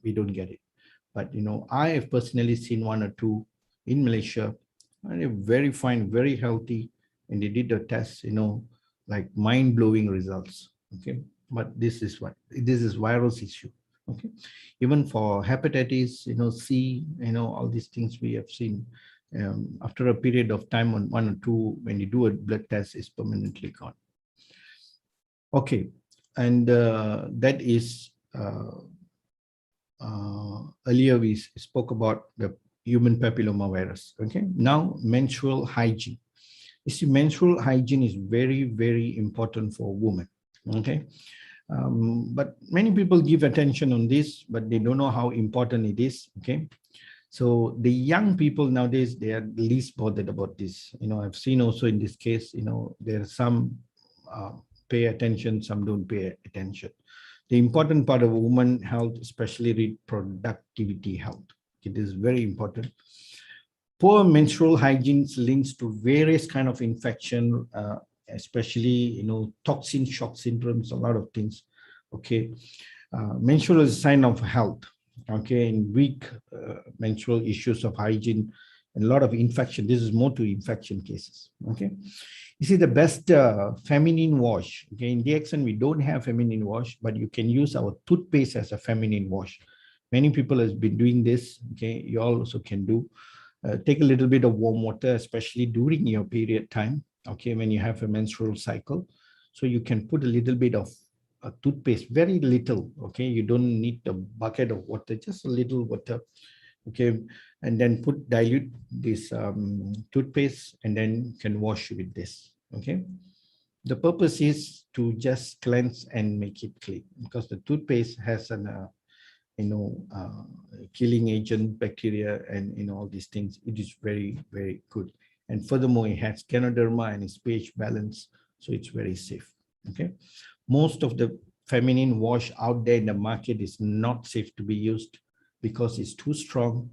we don't get it. But I have personally seen one or two in Malaysia, and they're very fine, very healthy, and they did the test, like mind-blowing results. Okay, but this is virus issue. Okay, even for hepatitis, C, all these things we have seen. After a period of time on one or two, when you do a blood test, is permanently gone. Okay, and that is earlier we spoke about the human papilloma virus. Okay, now menstrual hygiene. You see, menstrual hygiene is very, very important for women. Okay, but many people give attention on this, but they don't know how important it is. Okay, so the young people nowadays, they are least bothered about this. I've seen also in this case, there are some pay attention, some don't pay attention. The important part of woman health, especially reproductivity health, it is very important. Poor menstrual hygiene links to various kind of infection, especially toxin shock syndromes, a lot of things. Okay, menstrual is a sign of health. Okay, in weak menstrual issues of hygiene, and a lot of infection. This is more to infection cases. Okay, you see the best feminine wash. Okay, in DXN we don't have feminine wash, but you can use our toothpaste as a feminine wash. Many people has been doing this. Okay, you all also can do. Take a little bit of warm water, especially during your period time. Okay, when you have a menstrual cycle, so you can put a little bit of toothpaste, very little. Okay, you don't need a bucket of water, just a little water. Okay, and then dilute this toothpaste, and then you can wash with this. Okay, the purpose is to just cleanse and make it clean, because the toothpaste has an killing agent, bacteria, and all these things. It is very, very good. And furthermore, it has Ganoderma and it's pH balance, so it's very safe. Okay, most of the feminine wash out there in the market is not safe to be used because it's too strong.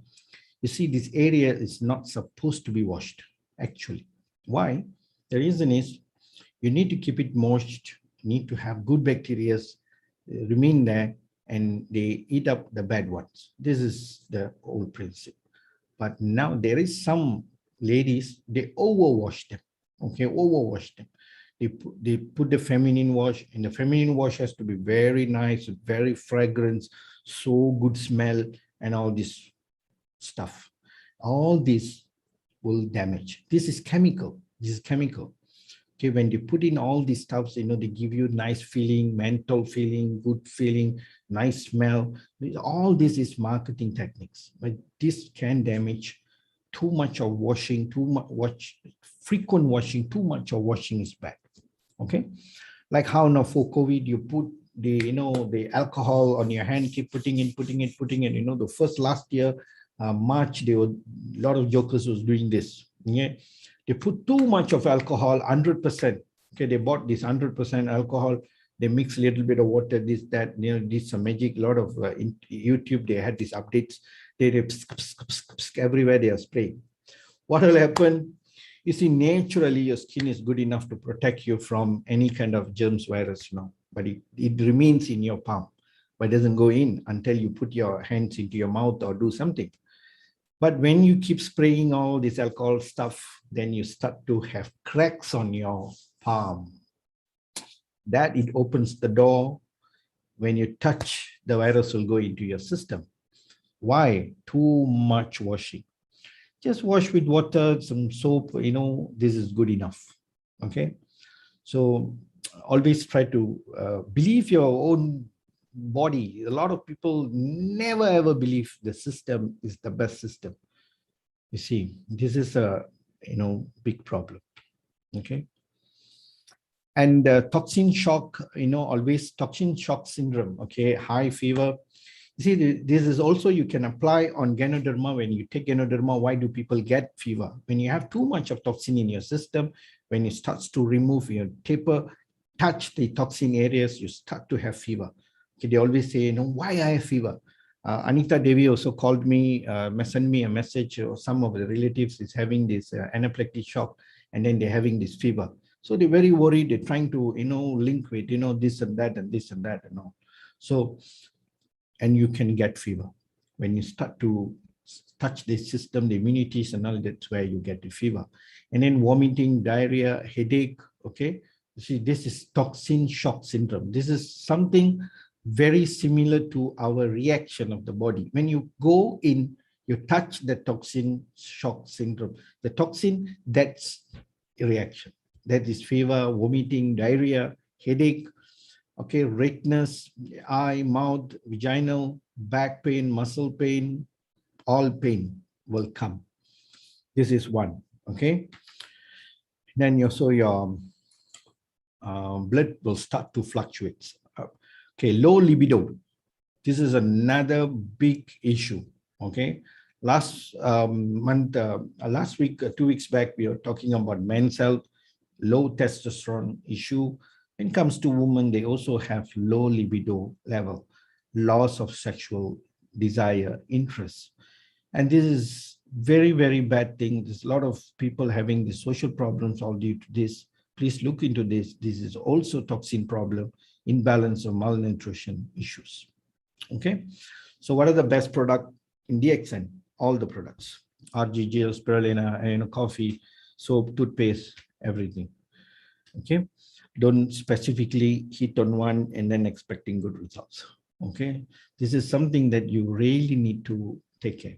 You see, this area is not supposed to be washed, actually. Why? The reason is you need to keep it moist, you need to have good bacteria remain there, and they eat up the bad ones. This is the old principle. But now there is some ladies, they overwash them. Okay, overwash them. They put the feminine wash, and the feminine wash has to be very nice, very fragrance, so good smell, and all this stuff. All this will damage. This is chemical. This is chemical. Okay, when they put in all these stuffs, they give you nice feeling, mental feeling, good feeling, nice smell. All this is marketing techniques, but this can damage. Too much of washing, frequent washing, too much of washing is bad. Okay, like how now for COVID, you put the alcohol on your hand, keep putting it. The first last year, March, there were a lot of jokers was doing this. Yeah, they put too much of alcohol, 100%. Okay, they bought this 100% alcohol. They mix a little bit of water, this, that, did some magic. A lot of in YouTube, they had these updates. They everywhere they are spraying. What will happen? You see, naturally, your skin is good enough to protect you from any kind of germs, virus, but it remains in your palm, but it doesn't go in until you put your hands into your mouth or do something. But when you keep spraying all this alcohol stuff, then you start to have cracks on your palm. That it opens the door. When you touch, the virus will go into your system. Why? Too much washing. Just wash with water, some soap, this is good enough. Okay. So always try to believe your own body. A lot of people never ever believe the system is the best system. You see, this is a big problem. Okay. And toxin shock, always toxin shock syndrome. Okay, high fever. You see, this is also you can apply on Ganoderma. When you take Ganoderma, why do people get fever? When you have too much of toxin in your system, when it starts to remove your taper, touch the toxin areas, you start to have fever. Okay, they always say, why I have fever? Anita Devi also called me, sent me a message, or some of the relatives is having this anaphylactic shock, and then they're having this fever. So they're very worried. They're trying to, link with, this and that and this and that and all. So, and you can get fever. When you start to touch the system, the immunities and all, that's where you get the fever. And then vomiting, diarrhea, headache, okay? You see, this is toxin shock syndrome. This is something very similar to our reaction of the body. When you go in, you touch the toxin shock syndrome. The toxin, that's a reaction. That is fever, vomiting, diarrhea, headache, okay, redness, eye, mouth, vaginal, back pain, muscle pain, all pain will come. This is one, okay? Then your blood will start to fluctuate. Okay, low libido. This is another big issue, okay? Last week, 2 weeks back, we were talking about men's health, low testosterone issue. When it comes to women, they also have low libido level, loss of sexual desire, interest. And this is very, very bad thing. There's a lot of people having the social problems all due to this. Please look into this. This is also toxin problem, imbalance or malnutrition issues. Okay. So what are the best product in DXN? All the products, RGGL, spirulina, coffee, soap, toothpaste, everything. Okay. Don't specifically hit on one and then expecting good results. Okay. This is something that you really need to take care.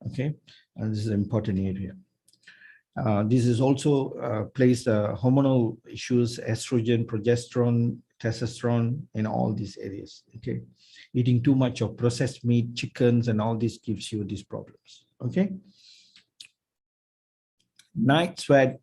Okay. And this is an important area. This is also plays hormonal issues, estrogen, progesterone, testosterone in all these areas. Okay. Eating too much of processed meat, chickens, and all this gives you these problems. Okay. Night sweat,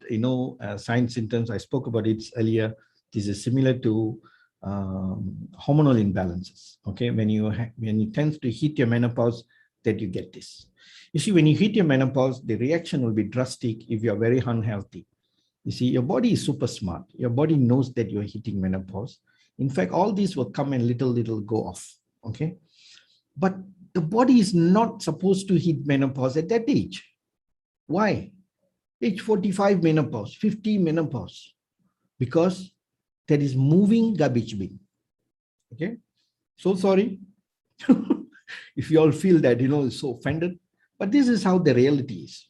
signs, symptoms, I spoke about it earlier. This is similar to hormonal imbalances. Okay, when you tend to hit your menopause, that you get this. You see, when you hit your menopause, the reaction will be drastic if you're very unhealthy. You see, your body is super smart. Your body knows that you're hitting menopause. In fact, all these will come and little go off. Okay, but the body is not supposed to hit menopause at that age. Why? Age 45 menopause, 50 menopause, because there is moving garbage bin. Okay, so sorry if you all feel that, so offended, but this is how the reality is.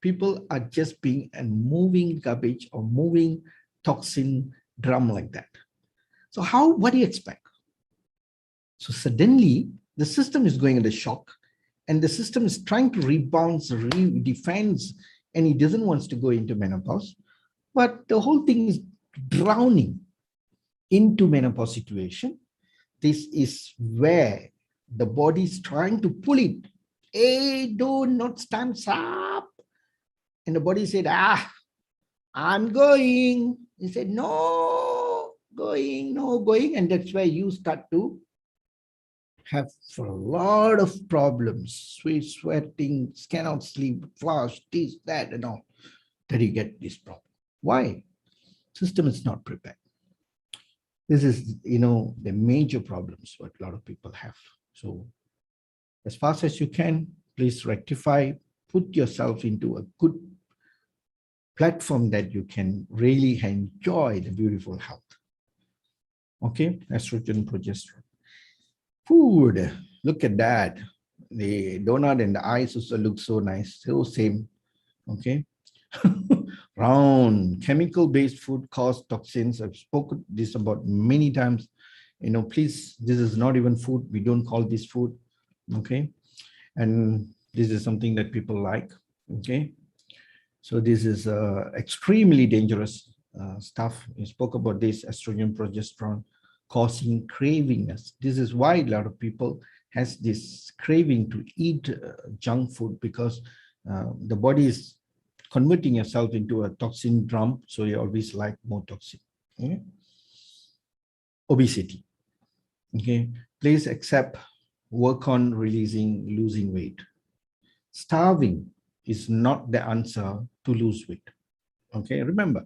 People are just being a moving garbage or moving toxin drum like that. So what do you expect? So suddenly the system is going into shock, and the system is trying to rebound, defends, and it doesn't want to go into menopause, but the whole thing is drowning into menopause situation. This is where the body is trying to pull it. Hey, do not stand up. And the body said, I'm going. He said, no going. And that's where you start to have a lot of problems, sweating, cannot sleep, flush, this, that, and all, that you get this problem. Why? System is not prepared. This is, the major problems what a lot of people have. So as fast as you can, please rectify, put yourself into a good platform that you can really enjoy the beautiful health. Okay, estrogen, progesterone. Food, look at that. The donut and the eyes also look so nice, so same. Okay. Round chemical-based food cause toxins. I've spoken this about many times. Please, this is not even food. We don't call this food. Okay. And this is something that people like. Okay. So this is extremely dangerous stuff. We spoke about this estrogen, progesterone causing cravingness. This is why a lot of people has this craving to eat junk food, because the body is converting yourself into a toxin drum. So you always like more toxin. Okay? Obesity. Okay. Please accept, work on losing weight. Starving is not the answer to lose weight. Okay. Remember,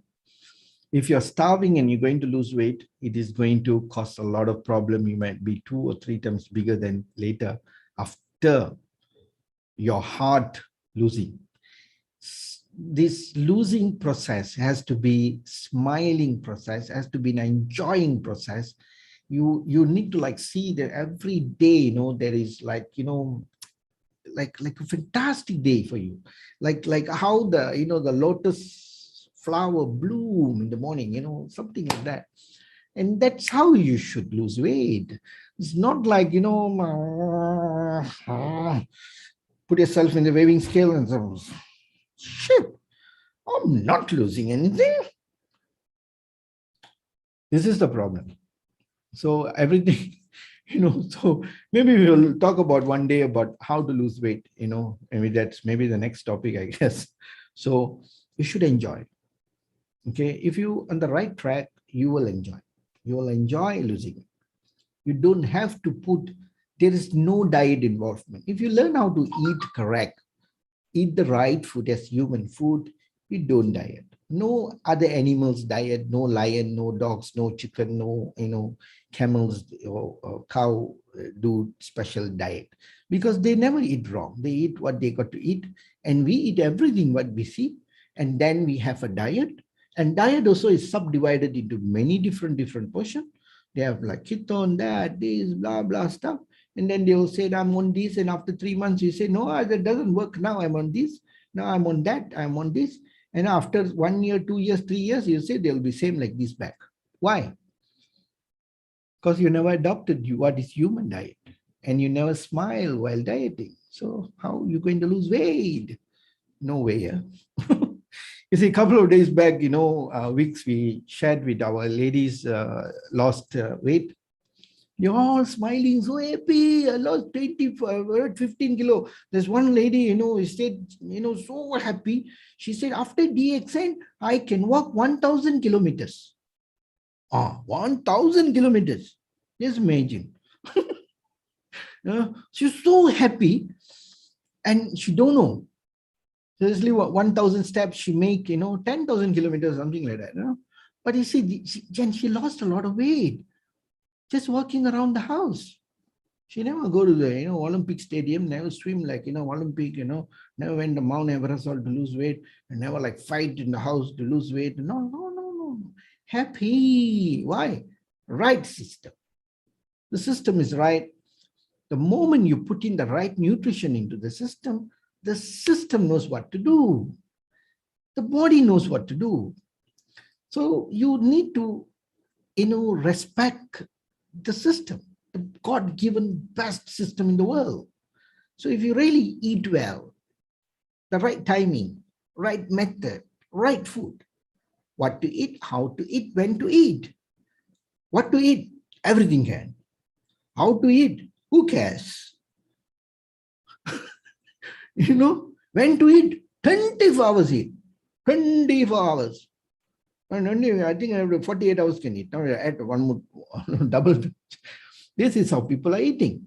if you're starving and you're going to lose weight, it is going to cause a lot of problem. You might be 2 or 3 times bigger than later after your heart losing. This losing process has to be smiling process, has to be an enjoying process. You need to like see that every day, there is like, like a fantastic day for you. Like how the lotus flower bloom in the morning, something like that. And that's how you should lose weight. It's not like, put yourself in the weighing scale and say, shit, I'm not losing anything. This is the problem. So everything, so maybe we'll talk about one day about how to lose weight, maybe that's maybe the next topic, I guess. So you should enjoy. Okay. If you on the right track, you will enjoy. You will enjoy losing. You don't have to there is no diet involvement. If you learn how to eat correct, eat the right food as human food, you don't diet. No other animals diet, no lion, no dogs, no chicken, no, camels or cow do special diet, because they never eat wrong. They eat what they got to eat, and we eat everything what we see, and then we have a diet. And diet also is subdivided into many different portions. They have like ketone, this, blah, blah stuff. And then they will say, I'm on this. And after 3 months, you say, no, that doesn't work. Now I'm on this. Now I'm on that. I'm on this. And after 1 year, 2 years, 3 years, you say they'll be same like this back. Why? Because you never adopted what is human diet. And you never smile while dieting. So how are you going to lose weight? No way. Yeah? You see, a couple of days back, weeks we shared with our ladies lost weight. You're all smiling, so happy. I lost 15 kilo. There's one lady, who said, so happy. She said, after DXN, I can walk 1,000 kilometers. 1,000 kilometers. Just imagine. She's so happy, and she don't know. Seriously, 1,000 steps she make, 10,000 kilometers, something like that. But you see, she lost a lot of weight just walking around the house. She never go to the Olympic stadium, never swim like Olympic, never went to Mount Everest to lose weight, and never like fight in the house to lose weight. No. Happy. Why? Right system. The system is right. The moment you put in the right nutrition into the system knows what to do. The body knows what to do. So you need to, respect the system, the God-given best system in the world. So if you really eat well, the right timing, right method, right food, what to eat, how to eat, when to eat. What to eat, everything can. How to eat, who cares? When to eat, 24 hours eat. 24 hours. And only, I think 48 hours can eat. Now add one more double. This is how people are eating.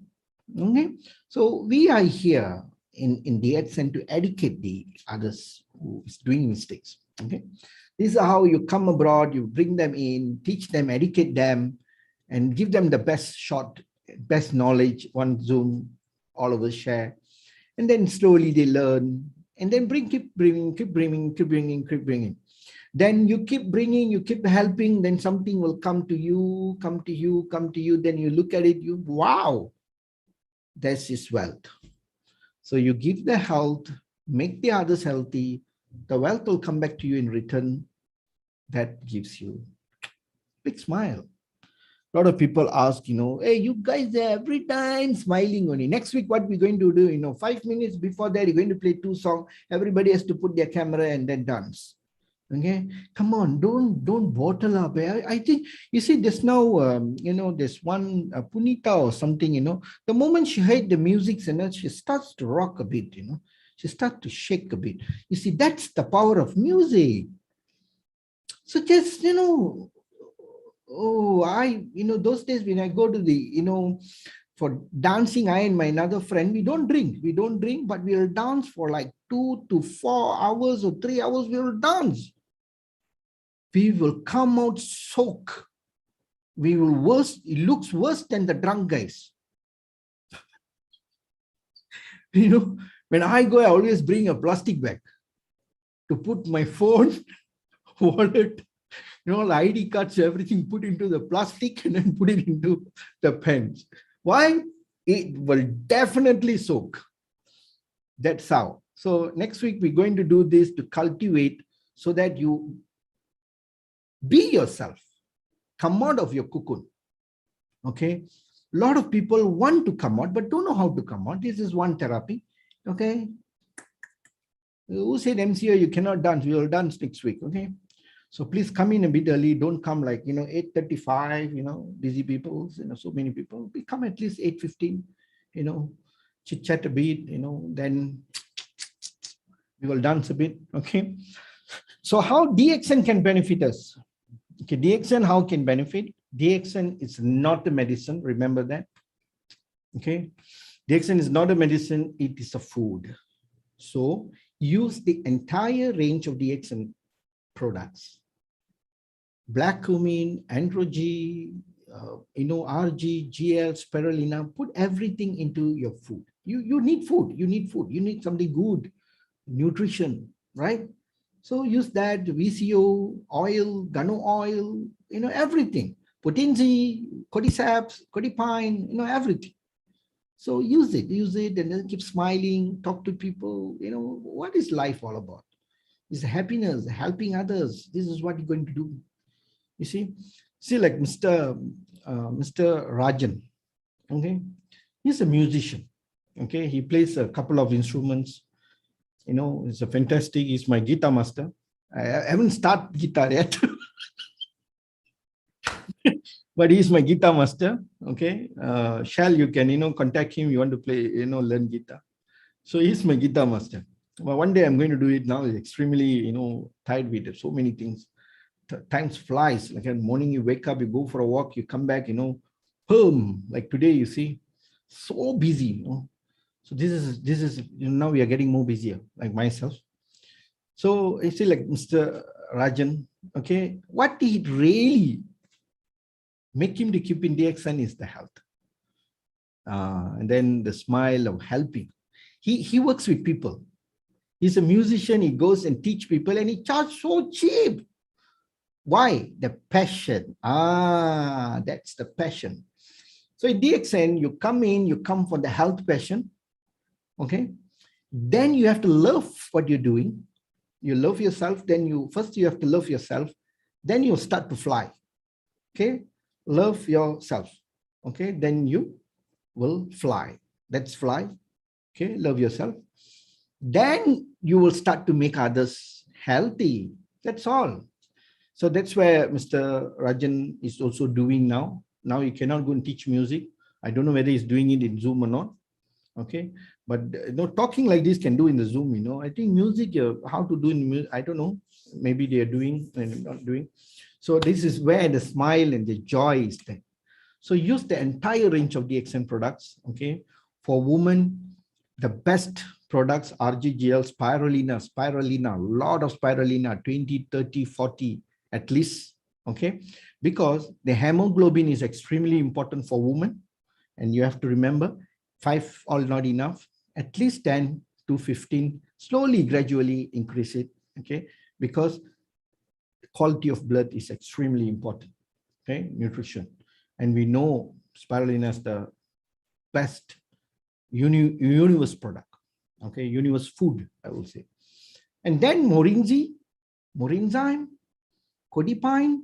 Okay. So we are here in DXN to educate the others who is doing mistakes. Okay. This is how you come abroad, you bring them in, teach them, educate them, and give them the best knowledge, one Zoom, all of us share. And then slowly they learn, and then keep bringing. Then you keep bringing, you keep helping, then something will come to you. Then you look at it, wow, this is wealth. So you give the health, make the others healthy, the wealth will come back to you in return. That gives you a big smile. A lot of people ask, hey, you guys are every time smiling only. Next week, what we're going to do, 5 minutes before that, you're going to play 2 songs. Everybody has to put their camera and then dance. Okay, come on, don't bottle up. I think, you see, there's now, there's one Punita or something, the moment she heard the music, she starts to rock a bit, she starts to shake a bit. You see, that's the power of music. So just, those days when I go to the, for dancing, I and my another friend, we don't drink, but we'll dance for like 2 to 4 hours or 3 hours, we will dance. We will come out soak. We will worse, it looks worse than the drunk guys. When I go, I always bring a plastic bag to put my phone, wallet, the ID cards, everything put into the plastic and then put it into the pens. Why? It will definitely soak. That's how. So next week, we're going to do this to cultivate so that you be yourself. Come out of your cocoon. Okay. A lot of people want to come out, but don't know how to come out. This is one therapy. Okay. Who said MCO, you cannot dance? We will dance next week. Okay. So please come in a bit early. Don't come like, 8:35, busy people, so many people. We come at least 8:15, chit chat a bit, then we will dance a bit. Okay. So how DXN can benefit us? Okay. DXN, how can benefit? DXN is not a medicine. Remember that. Okay. DXN is not a medicine. It is a food. So use the entire range of DXN products. Black cumin, androgy, RG, GL, spirulina, put everything into your food. You need food. You need something good, nutrition, right? So use that VCO, oil, guano oil, everything. Potency, cordyceps, codipine, everything. So use it, and then keep smiling, talk to people. What is life all about? It's happiness, helping others. This is what you're going to do. You see, like Mr. Rajan, okay, he's a musician, okay, he plays a couple of instruments, he's a fantastic, he's my guitar master. I haven't started guitar yet, but he's my guitar master, okay. Shall, you can, contact him, you want to play, learn guitar. So he's my guitar master. But one day I'm going to do it now. It's extremely, tired with so many things. Times flies. Like in the morning, you wake up, you go for a walk, you come back, boom, like today, you see, so busy, So this is now we are getting more busier, like myself. So you see, like Mr. Rajan, okay, what did really make him to keep in DXN is the health. And then the smile of helping. He works with people. He's a musician, he goes and teach people, and he charges so cheap. Why? The passion. That's the passion. So in DXN, you come for the health passion. Okay. Then you have to love what you're doing. You love yourself. Then first you have to love yourself. Then you start to fly. Okay. Love yourself. Okay. Then you will fly. That's fly. Okay. Love yourself. Then you will start to make others healthy. That's all. So that's where Mr. Rajan is also doing now. Now he cannot go and teach music. I don't know whether he's doing it in Zoom or not. Okay. But talking like this can do in the Zoom, I think music, how to do in music, I don't know. Maybe they are doing and not doing. So this is where the smile and the joy is there. So use the entire range of DXN products. Okay. For women, the best products, RGGL, spirulina, a lot of spirulina, 20, 30, 40 at least. Okay. Because the hemoglobin is extremely important for women. And you have to remember, 5 all not enough, at least 10 to 15, slowly, gradually increase it. Okay. Because the quality of blood is extremely important. Okay. Nutrition. And we know spirulina is the best universe product. Okay, universe food, I will say. And then morinzi, morinzyme, codipine,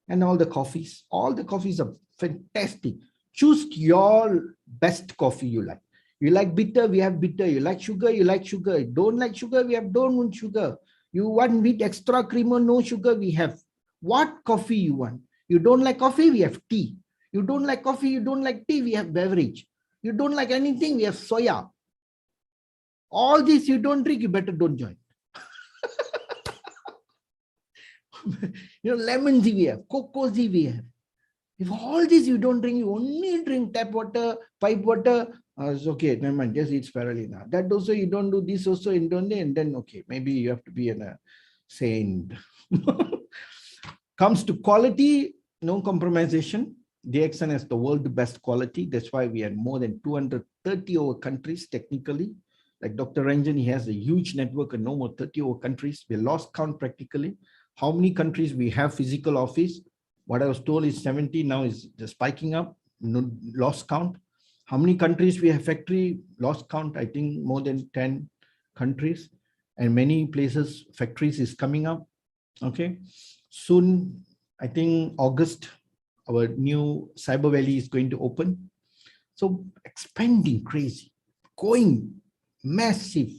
and all the coffees. All the coffees are fantastic. Choose your best coffee you like. You like bitter, we have bitter. You like sugar, you like sugar. Don't like sugar, we have don't want sugar. You want with extra cream or no sugar, we have. What coffee you want? You don't like coffee, we have tea. You don't like coffee, you don't like tea, we have beverage. You don't like anything, we have soya. All this you don't drink, you better don't join. Lemon tea we have, cocoa tea we have. If all this you don't drink, you only drink tap water, pipe water, it's okay, never mind, just eat spirulina. That also you don't do, this also you don't do, and then okay, maybe you have to be a saint. Comes to quality, no compromisation. DXN has the world's best quality. That's why we are more than 230 over countries technically. Like Dr. Ranjan, he has a huge network in no more 30 over countries. We lost count practically. How many countries we have physical office? What I was told is 70, now is just spiking up, no, lost count. How many countries we have factory? Lost count, I think more than 10 countries. And many places, factories is coming up. Okay. Soon, I think August, our new Cyber Valley is going to open. So expanding crazy, going massive,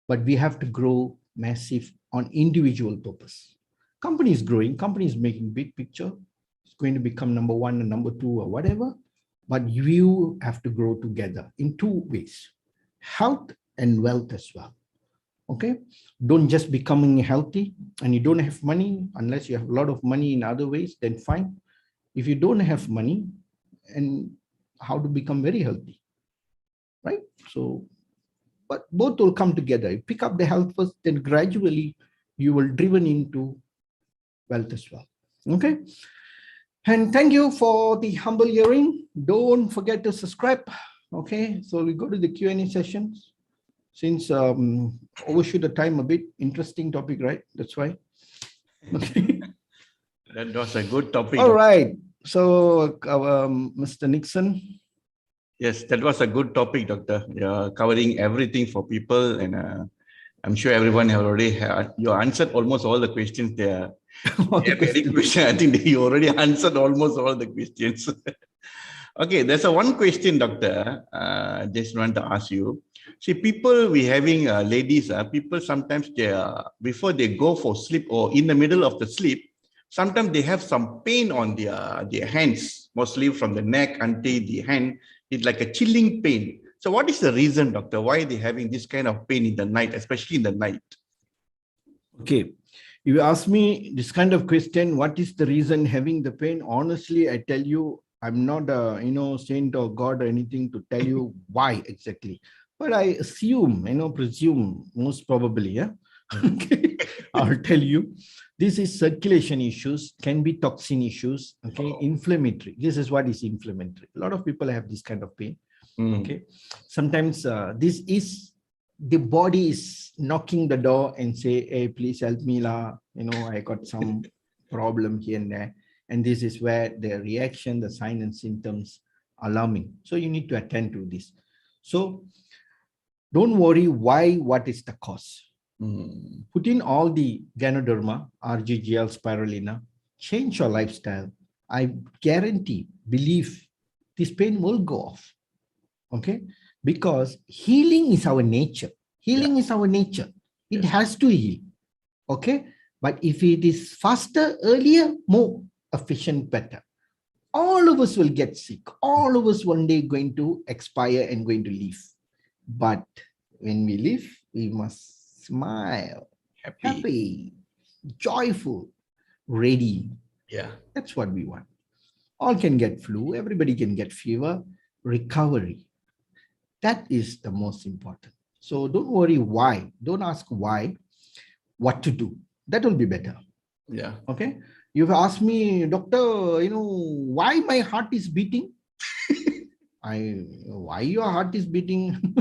but we have to grow massive on individual purpose. Company is growing, company is making big picture. It's going to become number one and number two or whatever, but you have to grow together in two ways, health and wealth as well. Okay, don't just becoming healthy and you don't have money. Unless you have a lot of money in other ways, then fine. If you don't have money, and how to become very healthy, right? So, but both will come together. You pick up the health first, then gradually you will driven into wealth as well. Okay, and thank you for the humble hearing. Don't forget to subscribe. Okay, so we go to the Q&A sessions. Since overshoot the time a bit, interesting topic, right? That's why. Okay. That was a good topic. All right. So, Mr. Nixon. Yes, that was a good topic, Doctor. You're covering everything for people, and I'm sure everyone have already had. You answered almost all the questions there. Any question? I think you already answered almost all the questions. Okay, there's a one question, Doctor. Just want to ask you. See, people we having ladies, people sometimes they before they go for sleep or in the middle of the sleep, sometimes they have some pain on their hands, mostly from the neck until the hand. It's like a chilling pain. So, what is the reason, Doctor? Why they having this kind of pain in the night, especially in the night? Okay, you ask me this kind of question. What is the reason having the pain? Honestly, I tell you, I'm not a saint or God or anything to tell you why exactly. But I assume, presume, most probably, yeah. Okay, I'll tell you. This is circulation issues, can be toxin issues, okay, inflammatory. This is what is inflammatory. A lot of people have this kind of pain, okay. Sometimes this is the body is knocking the door and say, hey, please help me, la. I got some problem here and there. And this is where the reaction, the sign and symptoms are alarming. So you need to attend to this. So don't worry what is the cause. Put in all the Ganoderma, RGGL, spirulina, change your lifestyle. I guarantee, believe, this pain will go off. Okay? Because healing is our nature. Healing is our nature. It has to heal. Okay? But if it is faster, earlier, more efficient, better. All of us will get sick. All of us one day going to expire and going to leave. But when we live, we must smile, happy, joyful, ready. Yeah, that's what we want. All can get flu. Everybody can get fever. Recovery. That is the most important. So don't worry why. Don't ask why. What to do. That will be better. Yeah. Okay. You've asked me, doctor, why my heart is beating? Why your heart is beating?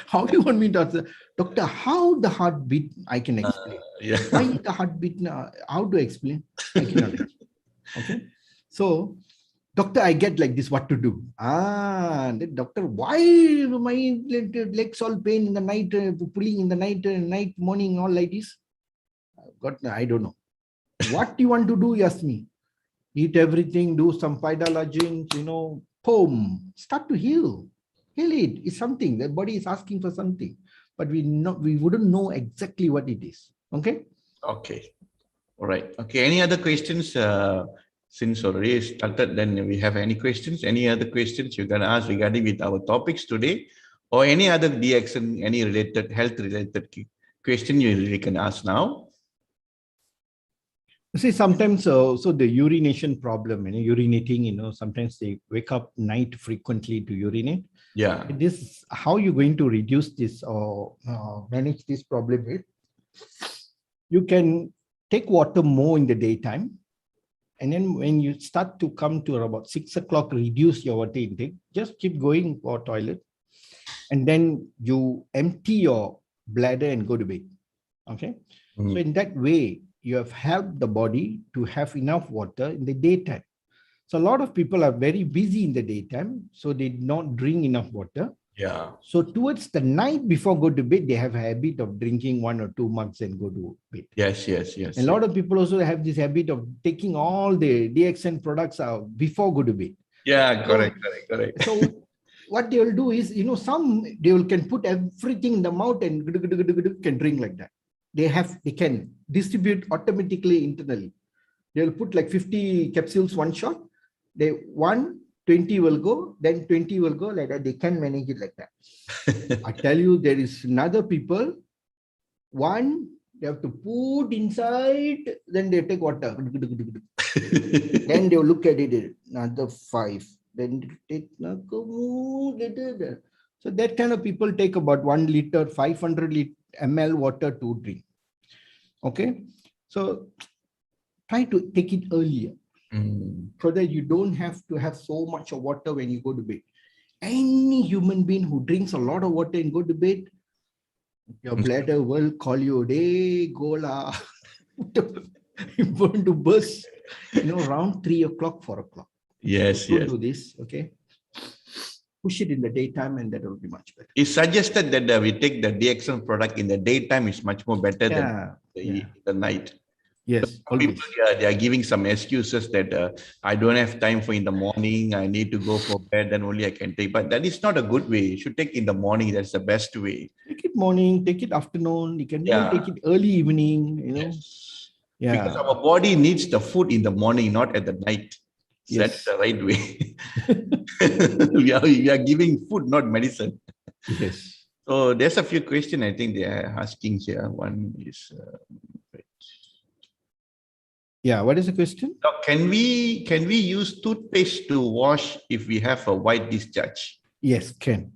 How do you want me to answer? Doctor, how the heart beat, I can explain. Why the heart beat, how to explain? I cannot explain. Okay. So doctor, I get like this, what to do? The doctor, why my legs all pain in the night, pulling in the night, morning, all like this? I don't know. What do you want to do? He asked me. Eat everything, do some pydalagins, boom, start to heal. Heal it. It's something. The body is asking for something, but we wouldn't know exactly what it is. Okay. Okay. All right. Okay. Any other questions? Since already started, then we have any questions? Any other questions you can ask regarding with our topics today, or any other DXN, any related health related question you really can ask now? See, sometimes also the urination problem, urinating, sometimes they wake up night frequently to urinate. Yeah. This, how you going to reduce this or manage this problem with? You can take water more in the daytime. And then when you start to come to about 6 o'clock, reduce your water intake, just keep going for toilet. And then you empty your bladder and go to bed. Okay. So in that way, you have helped the body to have enough water in the daytime. So a lot of people are very busy in the daytime, so they don't drink enough water. Yeah. So towards the night before go to bed, they have a habit of drinking 1 or 2 mugs and go to bed. Yes. A lot of people also have this habit of taking all the DXN products out before go to bed. Yeah, correct. So what they will do is, some they can put everything in the mouth and can drink like that. They can distribute automatically internally. They'll put like 50 capsules one shot. 20 will go, then 20 will go like that. They can manage it like that. I tell you, there is another people. One, they have to put inside, then they take water. Then they'll look at it, another 5. Then take. So that kind of people take about 1 liter, 500 ml water to drink. Okay. So try to take it earlier so that you don't have to have so much of water when you go to bed. Any human being who drinks a lot of water and go to bed, your bladder will call you, "Hey, go la." You're going to burst, around 3 o'clock, 4 o'clock. Yes, Don't do this, okay? Push it in the daytime and that will be much better. It's suggested that we take the DXN product in the daytime is much more better than the night. Yes, people they are giving some excuses that I don't have time for in the morning. I need to go for bed, then only I can take. But that is not a good way. You should take in the morning. That's the best way. Take it morning, take it afternoon. You can even take it early evening. Yes. Yeah. Because our body needs the food in the morning, not at the night. So that's the right way. we are giving food, not medicine. Yes. So there's a few questions I think they are asking here. One is. What is the question? Now, can we use toothpaste to wash if we have a white discharge? Yes, can.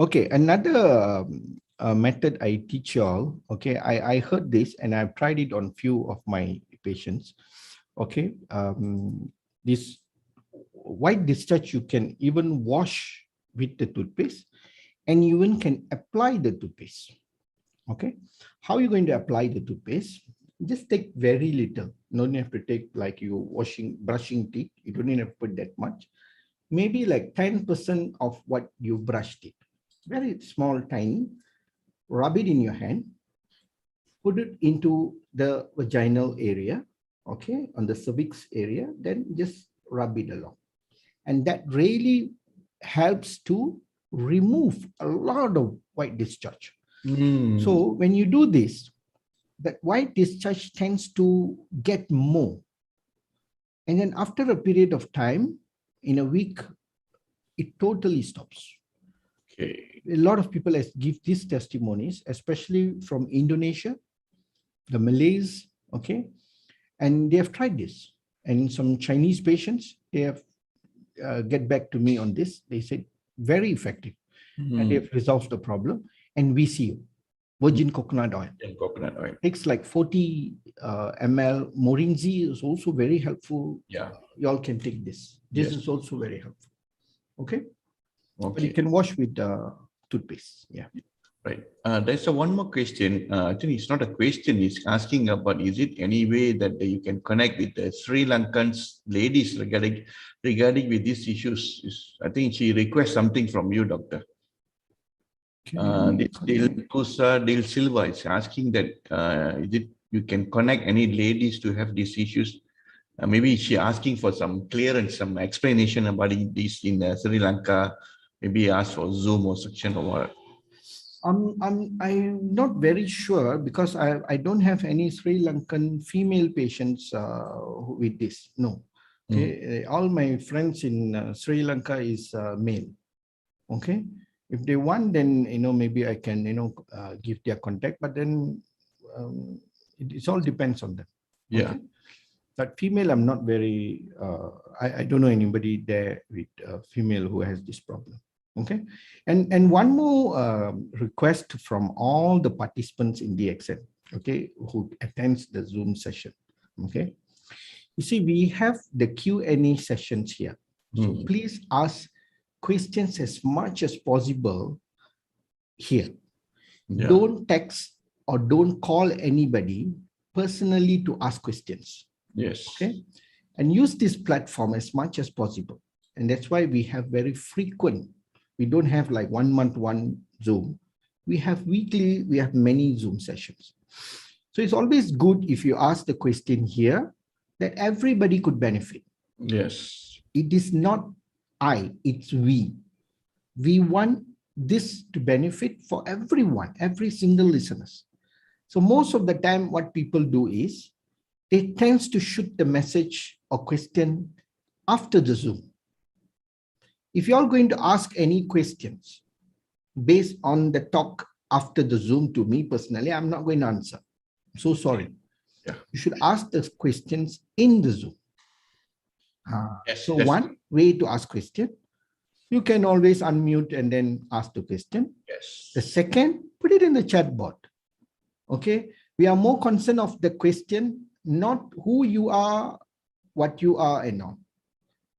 Okay, another method I teach you all. Okay, I heard this and I've tried it on few of my patients. Okay, this white discharge you can even wash with the toothpaste, and you even can apply the toothpaste. Okay, how are you going to apply the toothpaste? Just take very little. You don't have to take like you brushing teeth. You don't need to put that much. Maybe like 10% of what you brushed it. Very small, tiny. Rub it in your hand. Put it into the vaginal area, okay, on the cervix area. Then just rub it along. And that really helps to remove a lot of white discharge. So when you do this, that white discharge tends to get more. And then after a period of time, in a week, it totally stops. Okay. A lot of people give these testimonies, especially from Indonesia, the Malays, okay? And they have tried this. And some Chinese patients, they have get back to me on this. They said, very effective. And they've resolved the problem. And VCO, virgin coconut oil. Takes like 40 ml. Morinzi is also very helpful. Yeah. You all can take this. This is also very helpful. Okay. But you can wash with toothpaste. Yeah. Right. There's one more question. I think it's not a question. It's asking about, is it any way that you can connect with the Sri Lankan ladies regarding with these issues? I think she requests something from you, doctor. This Dil Silva is asking that is it you can connect any ladies to have these issues? Maybe she asking for some clearance, some explanation about this in Sri Lanka. Maybe ask for Zoom or section or what. I'm not very sure because I don't have any Sri Lankan female patients with this. No. Okay. All my friends in Sri Lanka is male. Okay. If they want, then, maybe I can, give their contact, but then it all depends on them. Yeah. Okay? But female, I'm not very, I don't know anybody there with female who has this problem. Okay. And one more request from all the participants in DXN, okay, who attends the Zoom session. Okay. You see, we have the Q&A sessions here. So please ask questions as much as possible here. Yeah. Don't text or don't call anybody personally to ask questions. Yes. Okay. And use this platform as much as possible. And that's why we have very frequent. We don't have like 1 month, one Zoom. We have weekly, we have many Zoom sessions. So it's always good if you ask the question here that everybody could benefit. Yes. It is not I, it's we. We want this to benefit for everyone, every single listeners. So most of the time, what people do is they tend to shoot the message or question after the Zoom. If you're going to ask any questions based on the talk after the Zoom to me personally, I'm not going to answer. I'm so sorry. Yeah. You should ask the questions in the Zoom. Yes, so one way to ask question, you can always unmute and then ask the question. Yes. The second, put it in the chat box. Okay. We are more concerned of the question, not who you are, what you are, and all.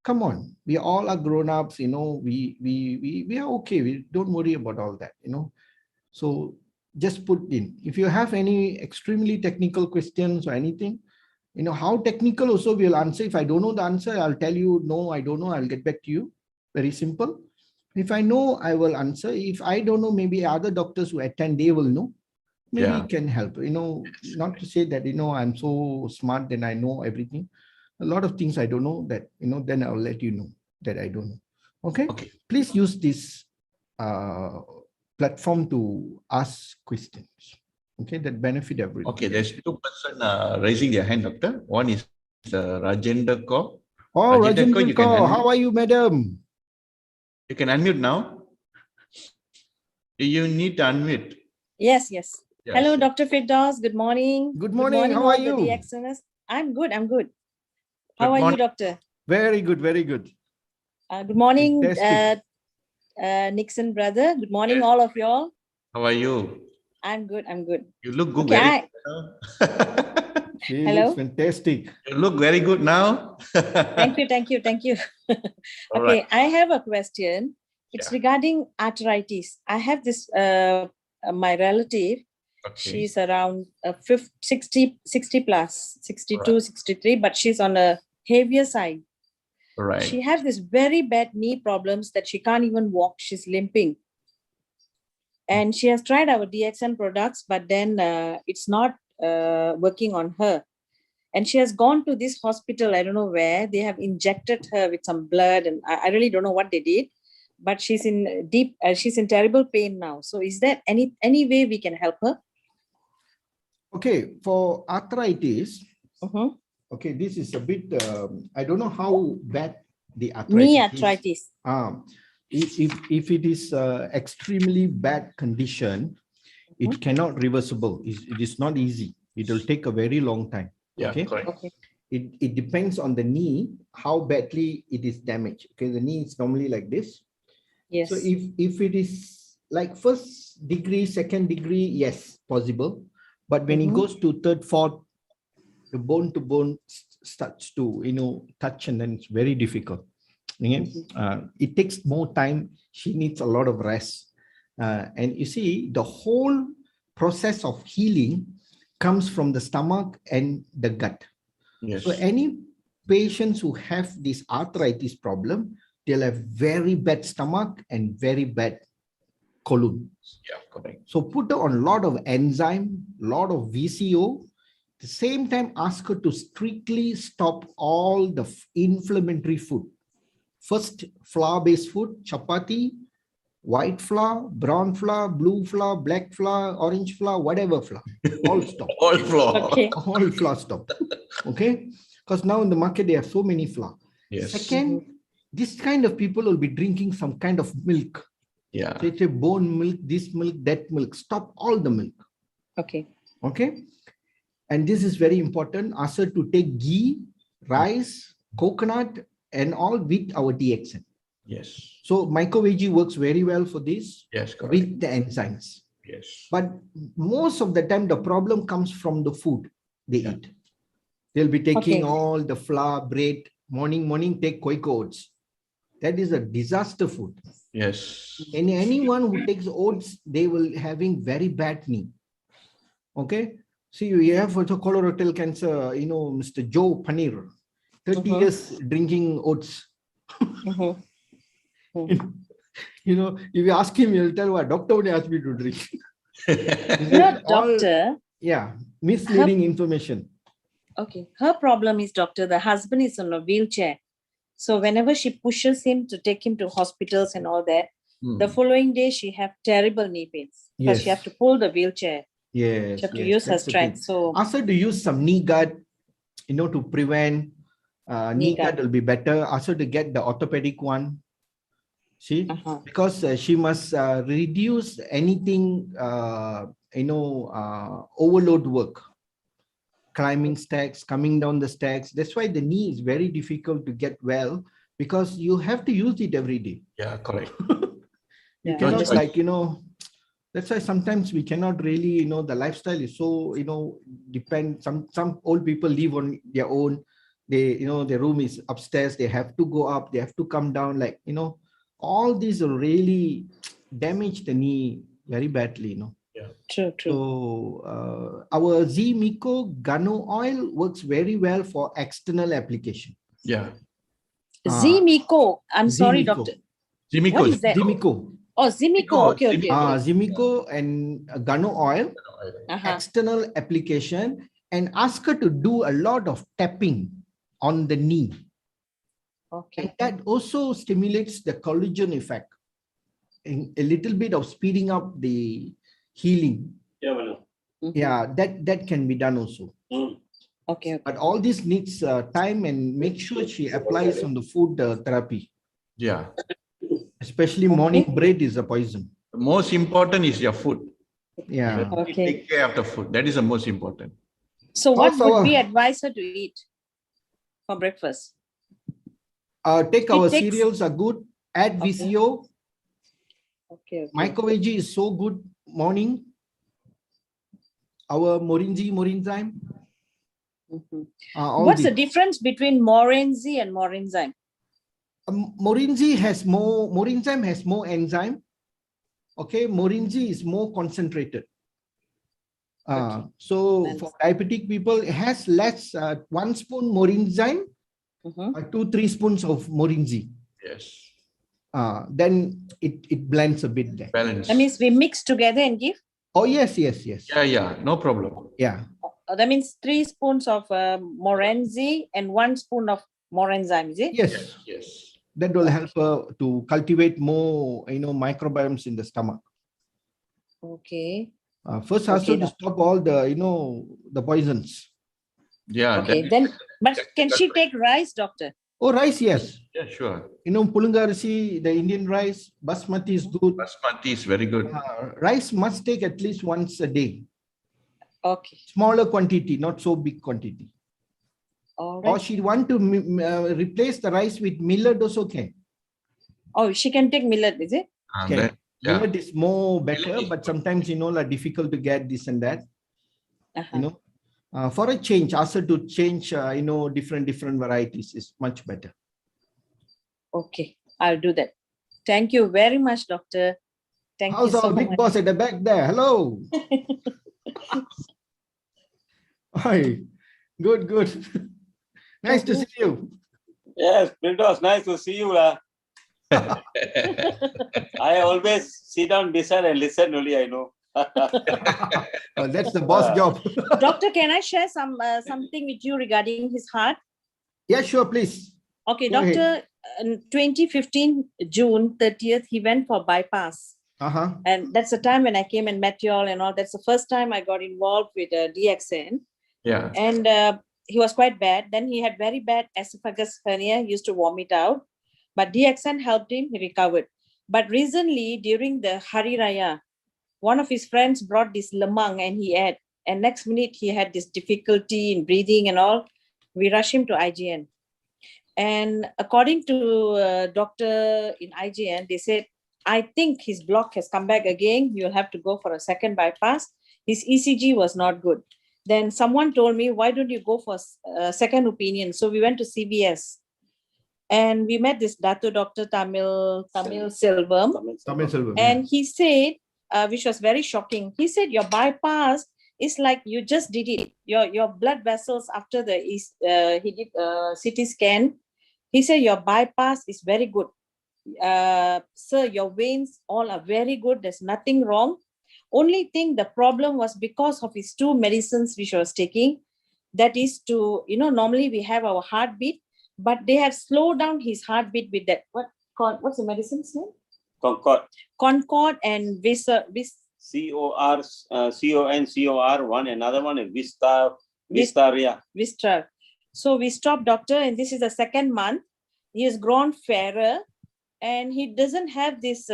Come on, we all are grown-ups, we are okay. We don't worry about all that, So just put in. If you have any extremely technical questions or anything, how technical also we'll answer. If I don't know the answer, I'll tell you, no, I don't know. I'll get back to you. Very simple. If I know, I will answer. If I don't know, maybe other doctors who attend, they will know. Maybe it can help, not to say that, I'm so smart and I know everything. A lot of things I don't know that, then I'll let you know that I don't know. Okay. Please use this platform to ask questions. Okay. That benefit everyone. Okay. There's 2 persons raising their hand, doctor. One is Rajendra Kaur. Oh, Rajendra Kaur. How are you, madam? You can unmute now. You need to unmute. Yes. Hello, Dr. Firdaus. Good morning. Good morning. How are you? The DXNers. I'm good. How are you, doctor? Very good. Good morning, Nixon brother. Good morning, all of y'all. How are you? I'm good. You look good. Okay, She Hello? looks fantastic. You look very good now. Thank you. All Okay, right. I have a question. It's regarding arthritis. I have this, my relative, she's around 60 plus, 62, 63, but she's on a heavier side. Right. She has this very bad knee problems that she can't even walk. She's limping. And she has tried our DXN products, but then it's not working on her. And she has gone to this hospital, I don't know where, they have injected her with some blood, and I really don't know what they did, but she's in she's in terrible pain now. So is there any way we can help her? Okay, for arthritis, okay, this is a bit, I don't know how bad the arthritis knee arthritis. If it is extremely bad condition, it cannot reversible. It is not easy. It will take a very long time. Yeah, okay. Correct. Okay. It depends on the knee, how badly it is damaged. Okay, the knee is normally like this. Yes. So if it is like 1st degree, 2nd degree, yes, possible. But when it goes to 3rd, 4th, the bone to bone starts to touch, and then it's very difficult. It takes more time. She needs a lot of rest. And you see, the whole process of healing comes from the stomach and the gut. Yes. So any patients who have this arthritis problem, they'll have very bad stomach and very bad colon. Yeah, correct. So put her on a lot of enzyme, lot of VCO. At the same time, ask her to strictly stop all the inflammatory food. First, flour-based food, chapati, white flour, brown flour, blue flour, black flour, orange flour, whatever flour, all stop. All floor. Okay. All flour stop. Okay? Because now in the market, they have so many flour. Yes. Second, this kind of people will be drinking some kind of milk. Yeah. So it's a bone milk, this milk, that milk. Stop all the milk. Okay. Okay? And this is very important. Ask her to take ghee, rice, coconut, and all with our DXN. Yes. So micro-veg works very well for this Yes, correct. with the enzymes. Yes. But most of the time, the problem comes from the food they eat. They'll be taking Okay. all the flour, bread, morning, take Quaker oats. That is a disaster food. Yes. Anyone who takes oats, they will having very bad knee. Okay. See, we have also colorectal cancer, Mr. Joe Paneer, 30 years drinking oats. If you ask him, he'll tell what doctor would ask me to drink. Doctor. Yeah, misleading information. Okay. Her problem is, doctor, the husband is on a wheelchair. So whenever she pushes him to take him to hospitals and all that, the following day she have terrible knee pains because she Yes. have to pull the wheelchair. Yes. She have to use her that's the thing. strength. So Ask her to use some knee guard, to prevent knee guard will be better. Ask her to get the orthopedic one. See, because she must reduce anything, overload work, climbing stacks, coming down the stacks. That's why the knee is very difficult to get well because you have to use it every day. Yeah, correct. You Yeah, cannot understood. that's why sometimes we cannot really, the lifestyle is so, depend. Some old people live on their own. They, their room is upstairs. They have to go up. They have to come down. All these will really damage the knee very badly, Yeah. True. So our Z-Miko Gano oil works very well for external application. Yeah. Z-Miko. I'm sorry, Z-Miko. doctor. Zimiko. What is that? Z-Miko. Oh, Zimiko. Okay. Z-Miko and Gano oil, external application, and ask her to do a lot of tapping on the knee. Okay. And that also stimulates the collagen effect, in a little bit of speeding up the healing. Yeah, that can be done also. Okay. But all this needs time, and make sure she applies on the food therapy. Yeah. Especially morning bread is a poison. The most important is your food. Yeah. Okay. Take care of the food. That is the most important. So what Also, would we advise her to eat for breakfast? Take She our takes- cereals are good. Add Okay. VCO. Okay. Micro-veg is so good morning. Our Morinzyme. What's the difference between Morenzi and Morenzyme? Morinzyme has more enzyme. Okay, Morinzyme is more concentrated. Okay. So for diabetic people, it has less 1 spoon Morinzyme, 2-3 spoons of Morinzyme. Yes. Then it blends a bit there. Balance. That means we mix together and give? Oh, yes. Yeah. No problem. Yeah. That means 3 spoons of Morenzi and 1 spoon of Morenzyme, is it? Yes. Yes. That will help her to cultivate more, microbiomes in the stomach. Okay. First, also Okay, to stop all the, the poisons. Yeah. Okay. that- Then, but can she take rice, doctor? Oh, rice, yes. Yeah, sure. Pulungarisi, the Indian rice, basmati is good. Basmati is very good. Rice must take at least once a day. Okay. Smaller quantity, not so big quantity. All Or right. she want to replace the rice with millet also can. Oh, she can take millet, is it? And Okay. then, yeah. Millet is more better, Millet is but sometimes, like difficult to get this and that. Uh-huh. For a change, ask her to change, different varieties is much better. Okay. I'll do that. Thank you very much, doctor. Thank How's you so our big much. boss at the back there? Hello. Hi. Good, good. Nice to see you. Yes, Pildos, nice to see you. I always sit down beside and listen only, I know. Oh, that's the boss job. Doctor, can I share something with you regarding his heart? Yeah, sure, please. Okay, Go ahead. doctor, in 2015, June 30th, he went for bypass. Uh-huh. And that's the time when I came and met you all and all. That's the first time I got involved with DXN. Yeah. And he was quite bad. Then he had very bad esophagus hernia. He used to vomit out. But DXN helped him. He recovered. But recently, during the Hari Raya, one of his friends brought this lemang and he ate. And next minute, he had this difficulty in breathing and all. We rushed him to IGN. And according to doctor in IGN, they said, I think his block has come back again. You'll have to go for a second bypass. His ECG was not good. Then someone told me, why don't you go for a second opinion? So we went to CVS and we met this Dr. Tamil Selvam. Tamil Selvam, And he said, which was very shocking. He said, your bypass is like you just did it. Your blood vessels after he did CT scan. He said, your bypass is very good. Sir, your veins all are very good. There's nothing wrong. Only thing, the problem was because of his 2 medicines which I was taking. That is to, normally we have our heartbeat, but they have slowed down his heartbeat with that. What's the medicine's name? Concord and CONCOR, one, another one is Vistaria. Vistra. So we stopped doctor, and this is the 2nd month. He has grown fairer and he doesn't have this,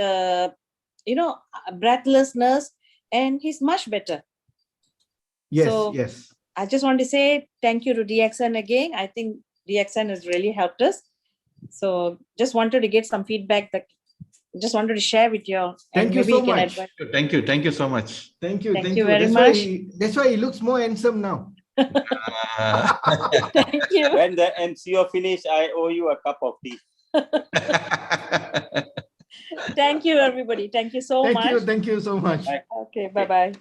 breathlessness, and he's much better. Yes, So yes. I just want to say thank you to DXN again. I think DXN has really helped us. So just wanted to get some feedback that just wanted to share with you all. Thank you so much. Thank you. Thank you so much. Thank you. Thank you very much. That's why he looks more handsome now. Thank you. When the MCO finish, I owe you a cup of tea. Thank you, everybody. Thank you so much. Thank you so much. Bye. Okay, bye-bye.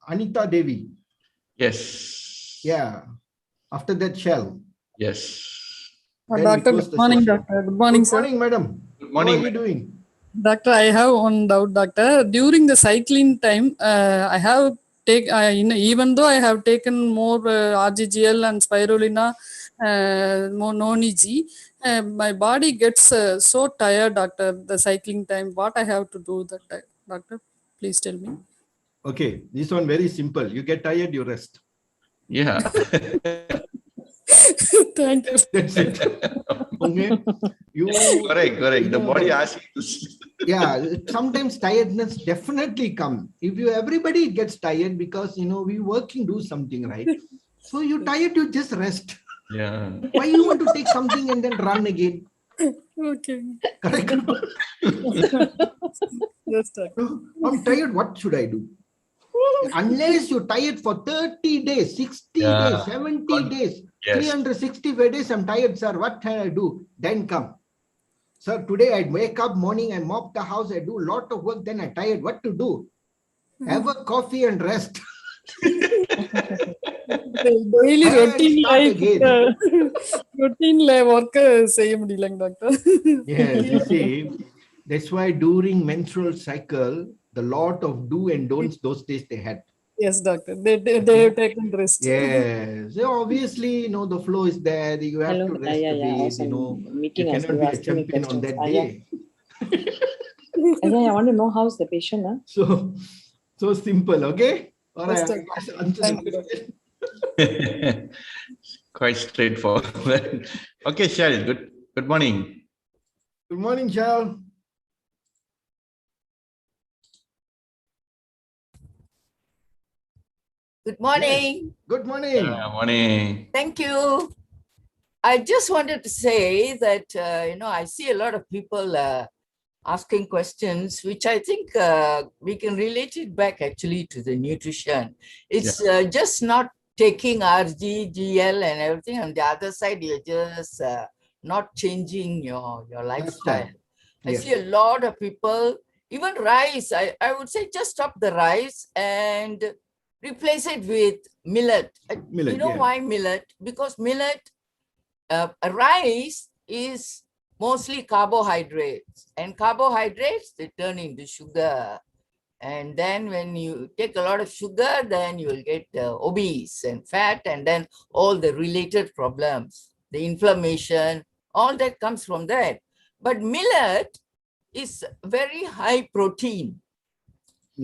Anita Devi. Yes. Yeah. After that, Shell. Yes. Then we Doctor, close good the morning, session. doctor. Good morning, Good sir. morning, madam. Good morning. How are you doing? Doctor, I have one doubt, doctor. During the cycling time, I have even though I have taken more RGGL and spirulina, more non-EG, my body gets so tired, doctor, the cycling time. What I have to do that time, doctor? Please tell me. Okay, this one very simple. You get tired, you rest. Yeah. Thank you. That's it. Okay. Correct. The body asks you to Yeah, sometimes tiredness definitely come. Everybody gets tired because we working, do something, right? So you tired, you just rest. Yeah. Why you want to take something and then run again? Okay. Correct. Yes, doctor. I'm tired. What should I do? Unless you're tired for 30 days, 60 Yeah. days, 70 days, Yes. 365 days, I'm tired, sir. What can I do? Then come. Sir, today I wake up morning, I mop the house, I do a lot of work, then I'm tired. What to do? Have a coffee and rest. Daily And routine start life, again. routine work செய்ய முடியலங்க doctor. Yes, you see, that's why during menstrual cycle, the lot of do and don'ts those days they had. Yes, doctor. They have taken rest. Yes. So obviously, the flow is there. You have Hello. to rest a bit, Awesome. Meeting You us. cannot You be a asking me champion on questions. that Yeah. day. I want to know how's the patient. So simple, okay? All Yes, right. doctor. Thank you, doctor. Quite straightforward. Okay, Shell. Good morning. Good morning, Charles. Good morning. Good morning. Morning. Thank you. I just wanted to say that, I see a lot of people asking questions, which I think we can relate it back actually to the nutrition. It's just not taking RG, GL and everything. On the other side, you're just not changing your lifestyle. I see a lot of people, even rice, I would say just stop the rice and replace it with millet. Millet, You know why millet? Because millet, rice is mostly carbohydrates, and carbohydrates, they turn into sugar. And then when you take a lot of sugar, then you will get obese and fat, and then all the related problems, the inflammation, all that comes from that. But millet is very high protein.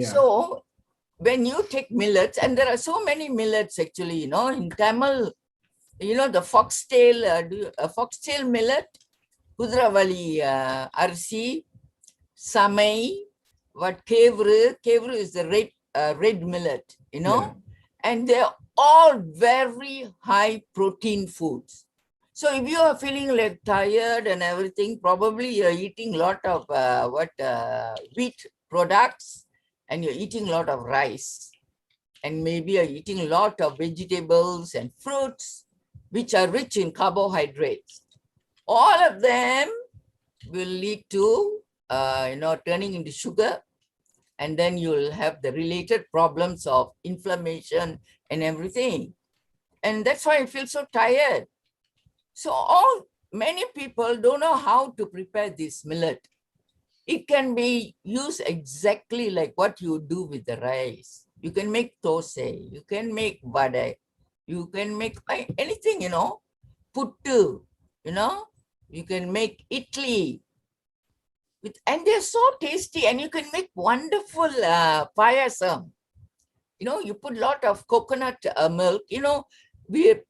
So when you take millets, and there are so many millets actually, you know, in Tamil, you know, the foxtail millet, Kudravali arsi, samai, what kevru is the red millet, you know, and they're all very high protein foods. So if you are feeling like tired and everything, probably you're eating a lot of wheat products, and you're eating a lot of rice, and maybe you're eating a lot of vegetables and fruits, which are rich in carbohydrates. All of them will lead to, turning into sugar, and then you'll have the related problems of inflammation and everything. And that's why I feel so tired. So many people don't know how to prepare this millet. It can be used exactly like what you do with the rice. You can make thosai, you can make vada, you can make anything, you know, puttu, you know, you can make idli. And they're so tasty, and you can make wonderful payasam. You know, you put a lot of coconut milk. You know,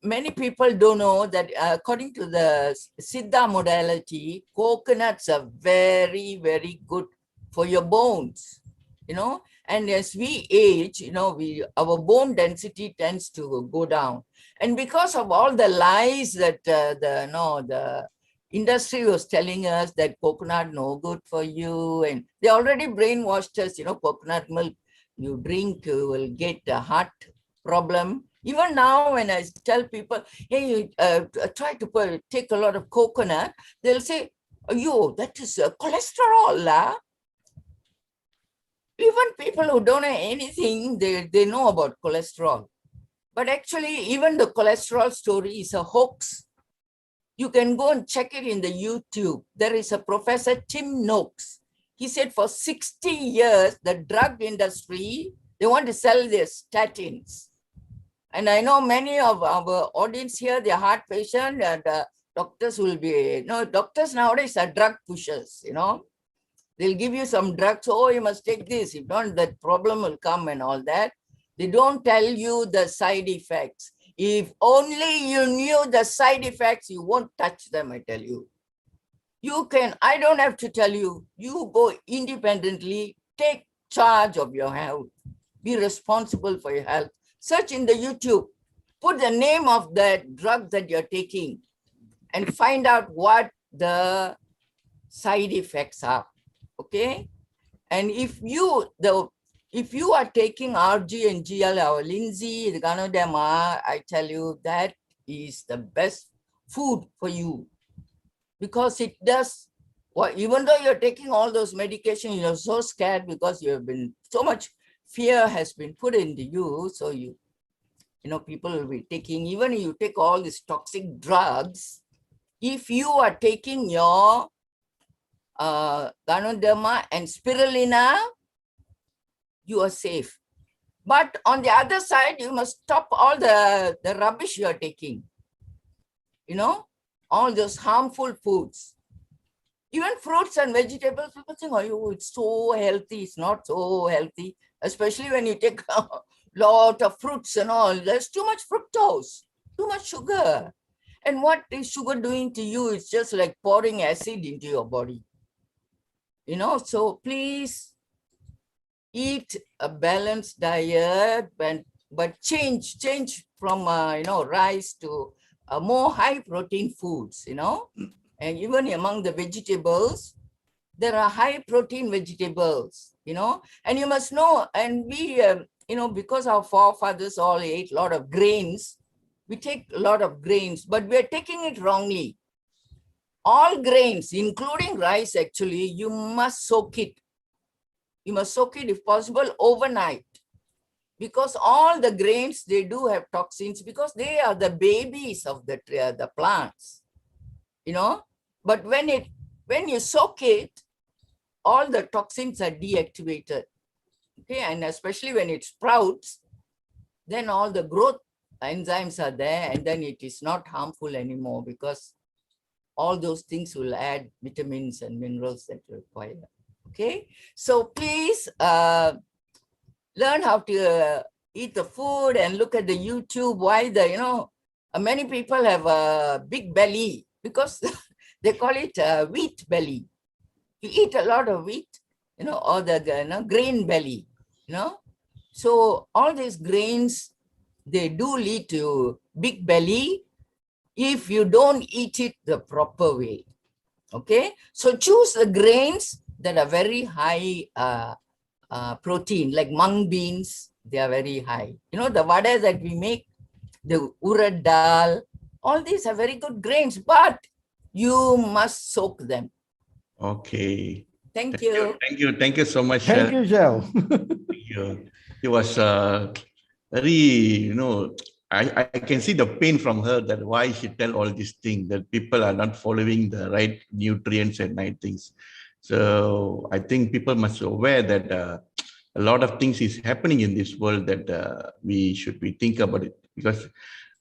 many people don't know that according to the Siddha modality, coconuts are very, very good for your bones, you know. And as we age, you know, our bone density tends to go down. And because of all the lies that the industry was telling us that coconut no good for you, and they already brainwashed us, you know, coconut milk you drink, you will get a heart problem. Even now, when I tell people, hey, you try to take a lot of coconut, they'll say, oh, that is cholesterol. La. Even people who don't know anything, they know about cholesterol. But actually, even the cholesterol story is a hoax. You can go and check it in the YouTube. There is a Professor Tim Noakes. He said for 60 years, the drug industry, they want to sell their statins. And I know many of our audience here, they're heart patients, and doctors will be, doctors nowadays are drug pushers, you know. They'll give you some drugs, oh, you must take this. If not, that problem will come and all that. They don't tell you the side effects. If only you knew the side effects, you won't touch them, I tell you. I don't have to tell you, you go independently, take charge of your health, be responsible for your health. Search in the YouTube, put the name of the drug that you're taking and find out what the side effects are, okay? And if you are taking RG and GL, our Lindsay, the Ganoderma, I tell you, that is the best food for you, because it does, well, even though you're taking all those medications, you're so scared because you have been, so much fear has been put into you. So people will be taking, even if you take all these toxic drugs, if you are taking your Ganoderma and spirulina, you are safe. But on the other side, you must stop all the rubbish you are taking. You know, all those harmful foods. Even fruits and vegetables, people think, oh, it's so healthy. It's not so healthy, especially when you take a lot of fruits and all. There's too much fructose, too much sugar. And what is sugar doing to you? It's just like pouring acid into your body. You know, so please eat a balanced diet, but change from rice to more high protein foods, you know. And even among the vegetables, there are high protein vegetables, you know. And you must know, and we because our forefathers all ate a lot of grains, we take a lot of grains, but we're taking it wrongly. all grains, including rice, actually, you must soak it. You must soak it, if possible, overnight. Because all the grains, they do have toxins because they are the babies of the plants, you know. But when you soak it, all the toxins are deactivated. Okay, and especially when it sprouts, then all the growth enzymes are there, and then it is not harmful anymore because all those things will add vitamins and minerals that you require. Okay, so please learn how to eat the food and look at the YouTube. Why many people have a big belly because they call it wheat belly. You eat a lot of wheat, or the grain belly, So all these grains, they do lead to big belly if you don't eat it the proper way. Okay, so choose the grains that are very high protein, like mung beans. They are very high. The vada that we make, the urad dal, all these are very good grains, but you must soak them. Okay. Thank you. Thank you so much. Thank you, Shell. It was very, I can see the pain from her that why she tell all these things, that people are not following the right nutrients and right things. So I think people must be aware that a lot of things is happening in this world that we should be think about it, because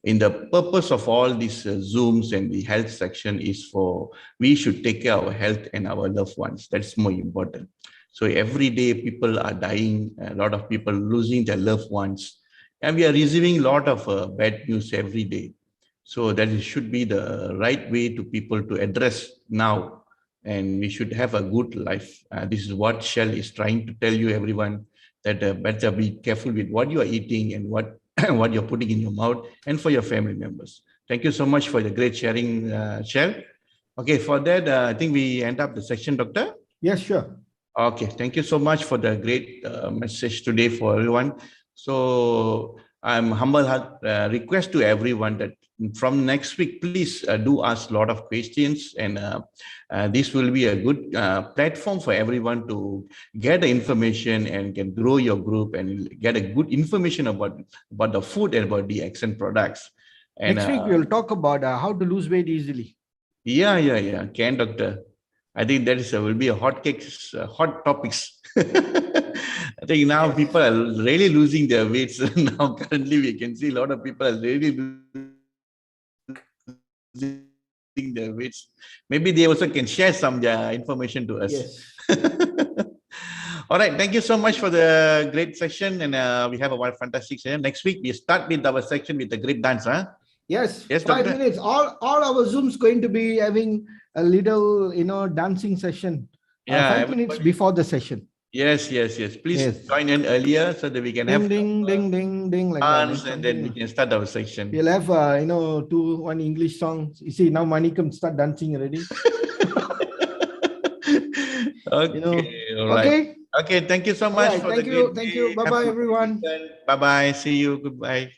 in the purpose of all these Zooms and the health section is for, we should take care of our health and our loved ones. That's more important. So every day people are dying, a lot of people losing their loved ones, and we are receiving a lot of bad news every day. So that should be the right way to people to address now, and we should have a good life. This is what Shell is trying to tell you, everyone, that better be careful with what you are eating and what what you're putting in your mouth, and for your family members. Thank you so much for the great sharing, Shell. Okay, for that, I think we end up the section, Doctor. Yes, sure. Okay, thank you so much for the great message today for everyone. So I'm humble request to everyone that from next week, please do ask a lot of questions, and this will be a good platform for everyone to get the information and can grow your group and get a good information about the food and about the DXN products. And Next week, we'll talk about how to lose weight easily. Yeah. Can, Doctor. I think that is will be a hot topics. I think now people are really losing their weights. Now currently we can see a lot of people are really losing their weights. Maybe they also can share some information to us. Yes. All right. Thank you so much for the great session. And we have a fantastic session. Next week, we start with our section with the great dance. Huh? Yes. Yes, 5 Doctor? minutes. All our Zooms going to be having a little, dancing session. Yeah, 5 minutes before the session. Yes. Please join in earlier so that we can have ding, ding, like dance, that. and then we can start our section. We'll have, one English song. You see, now Manikam start dancing already. Okay, all right. Okay, thank you so much for the great Thank you. day. Bye-bye, everyone. Bye-bye. See you. Goodbye.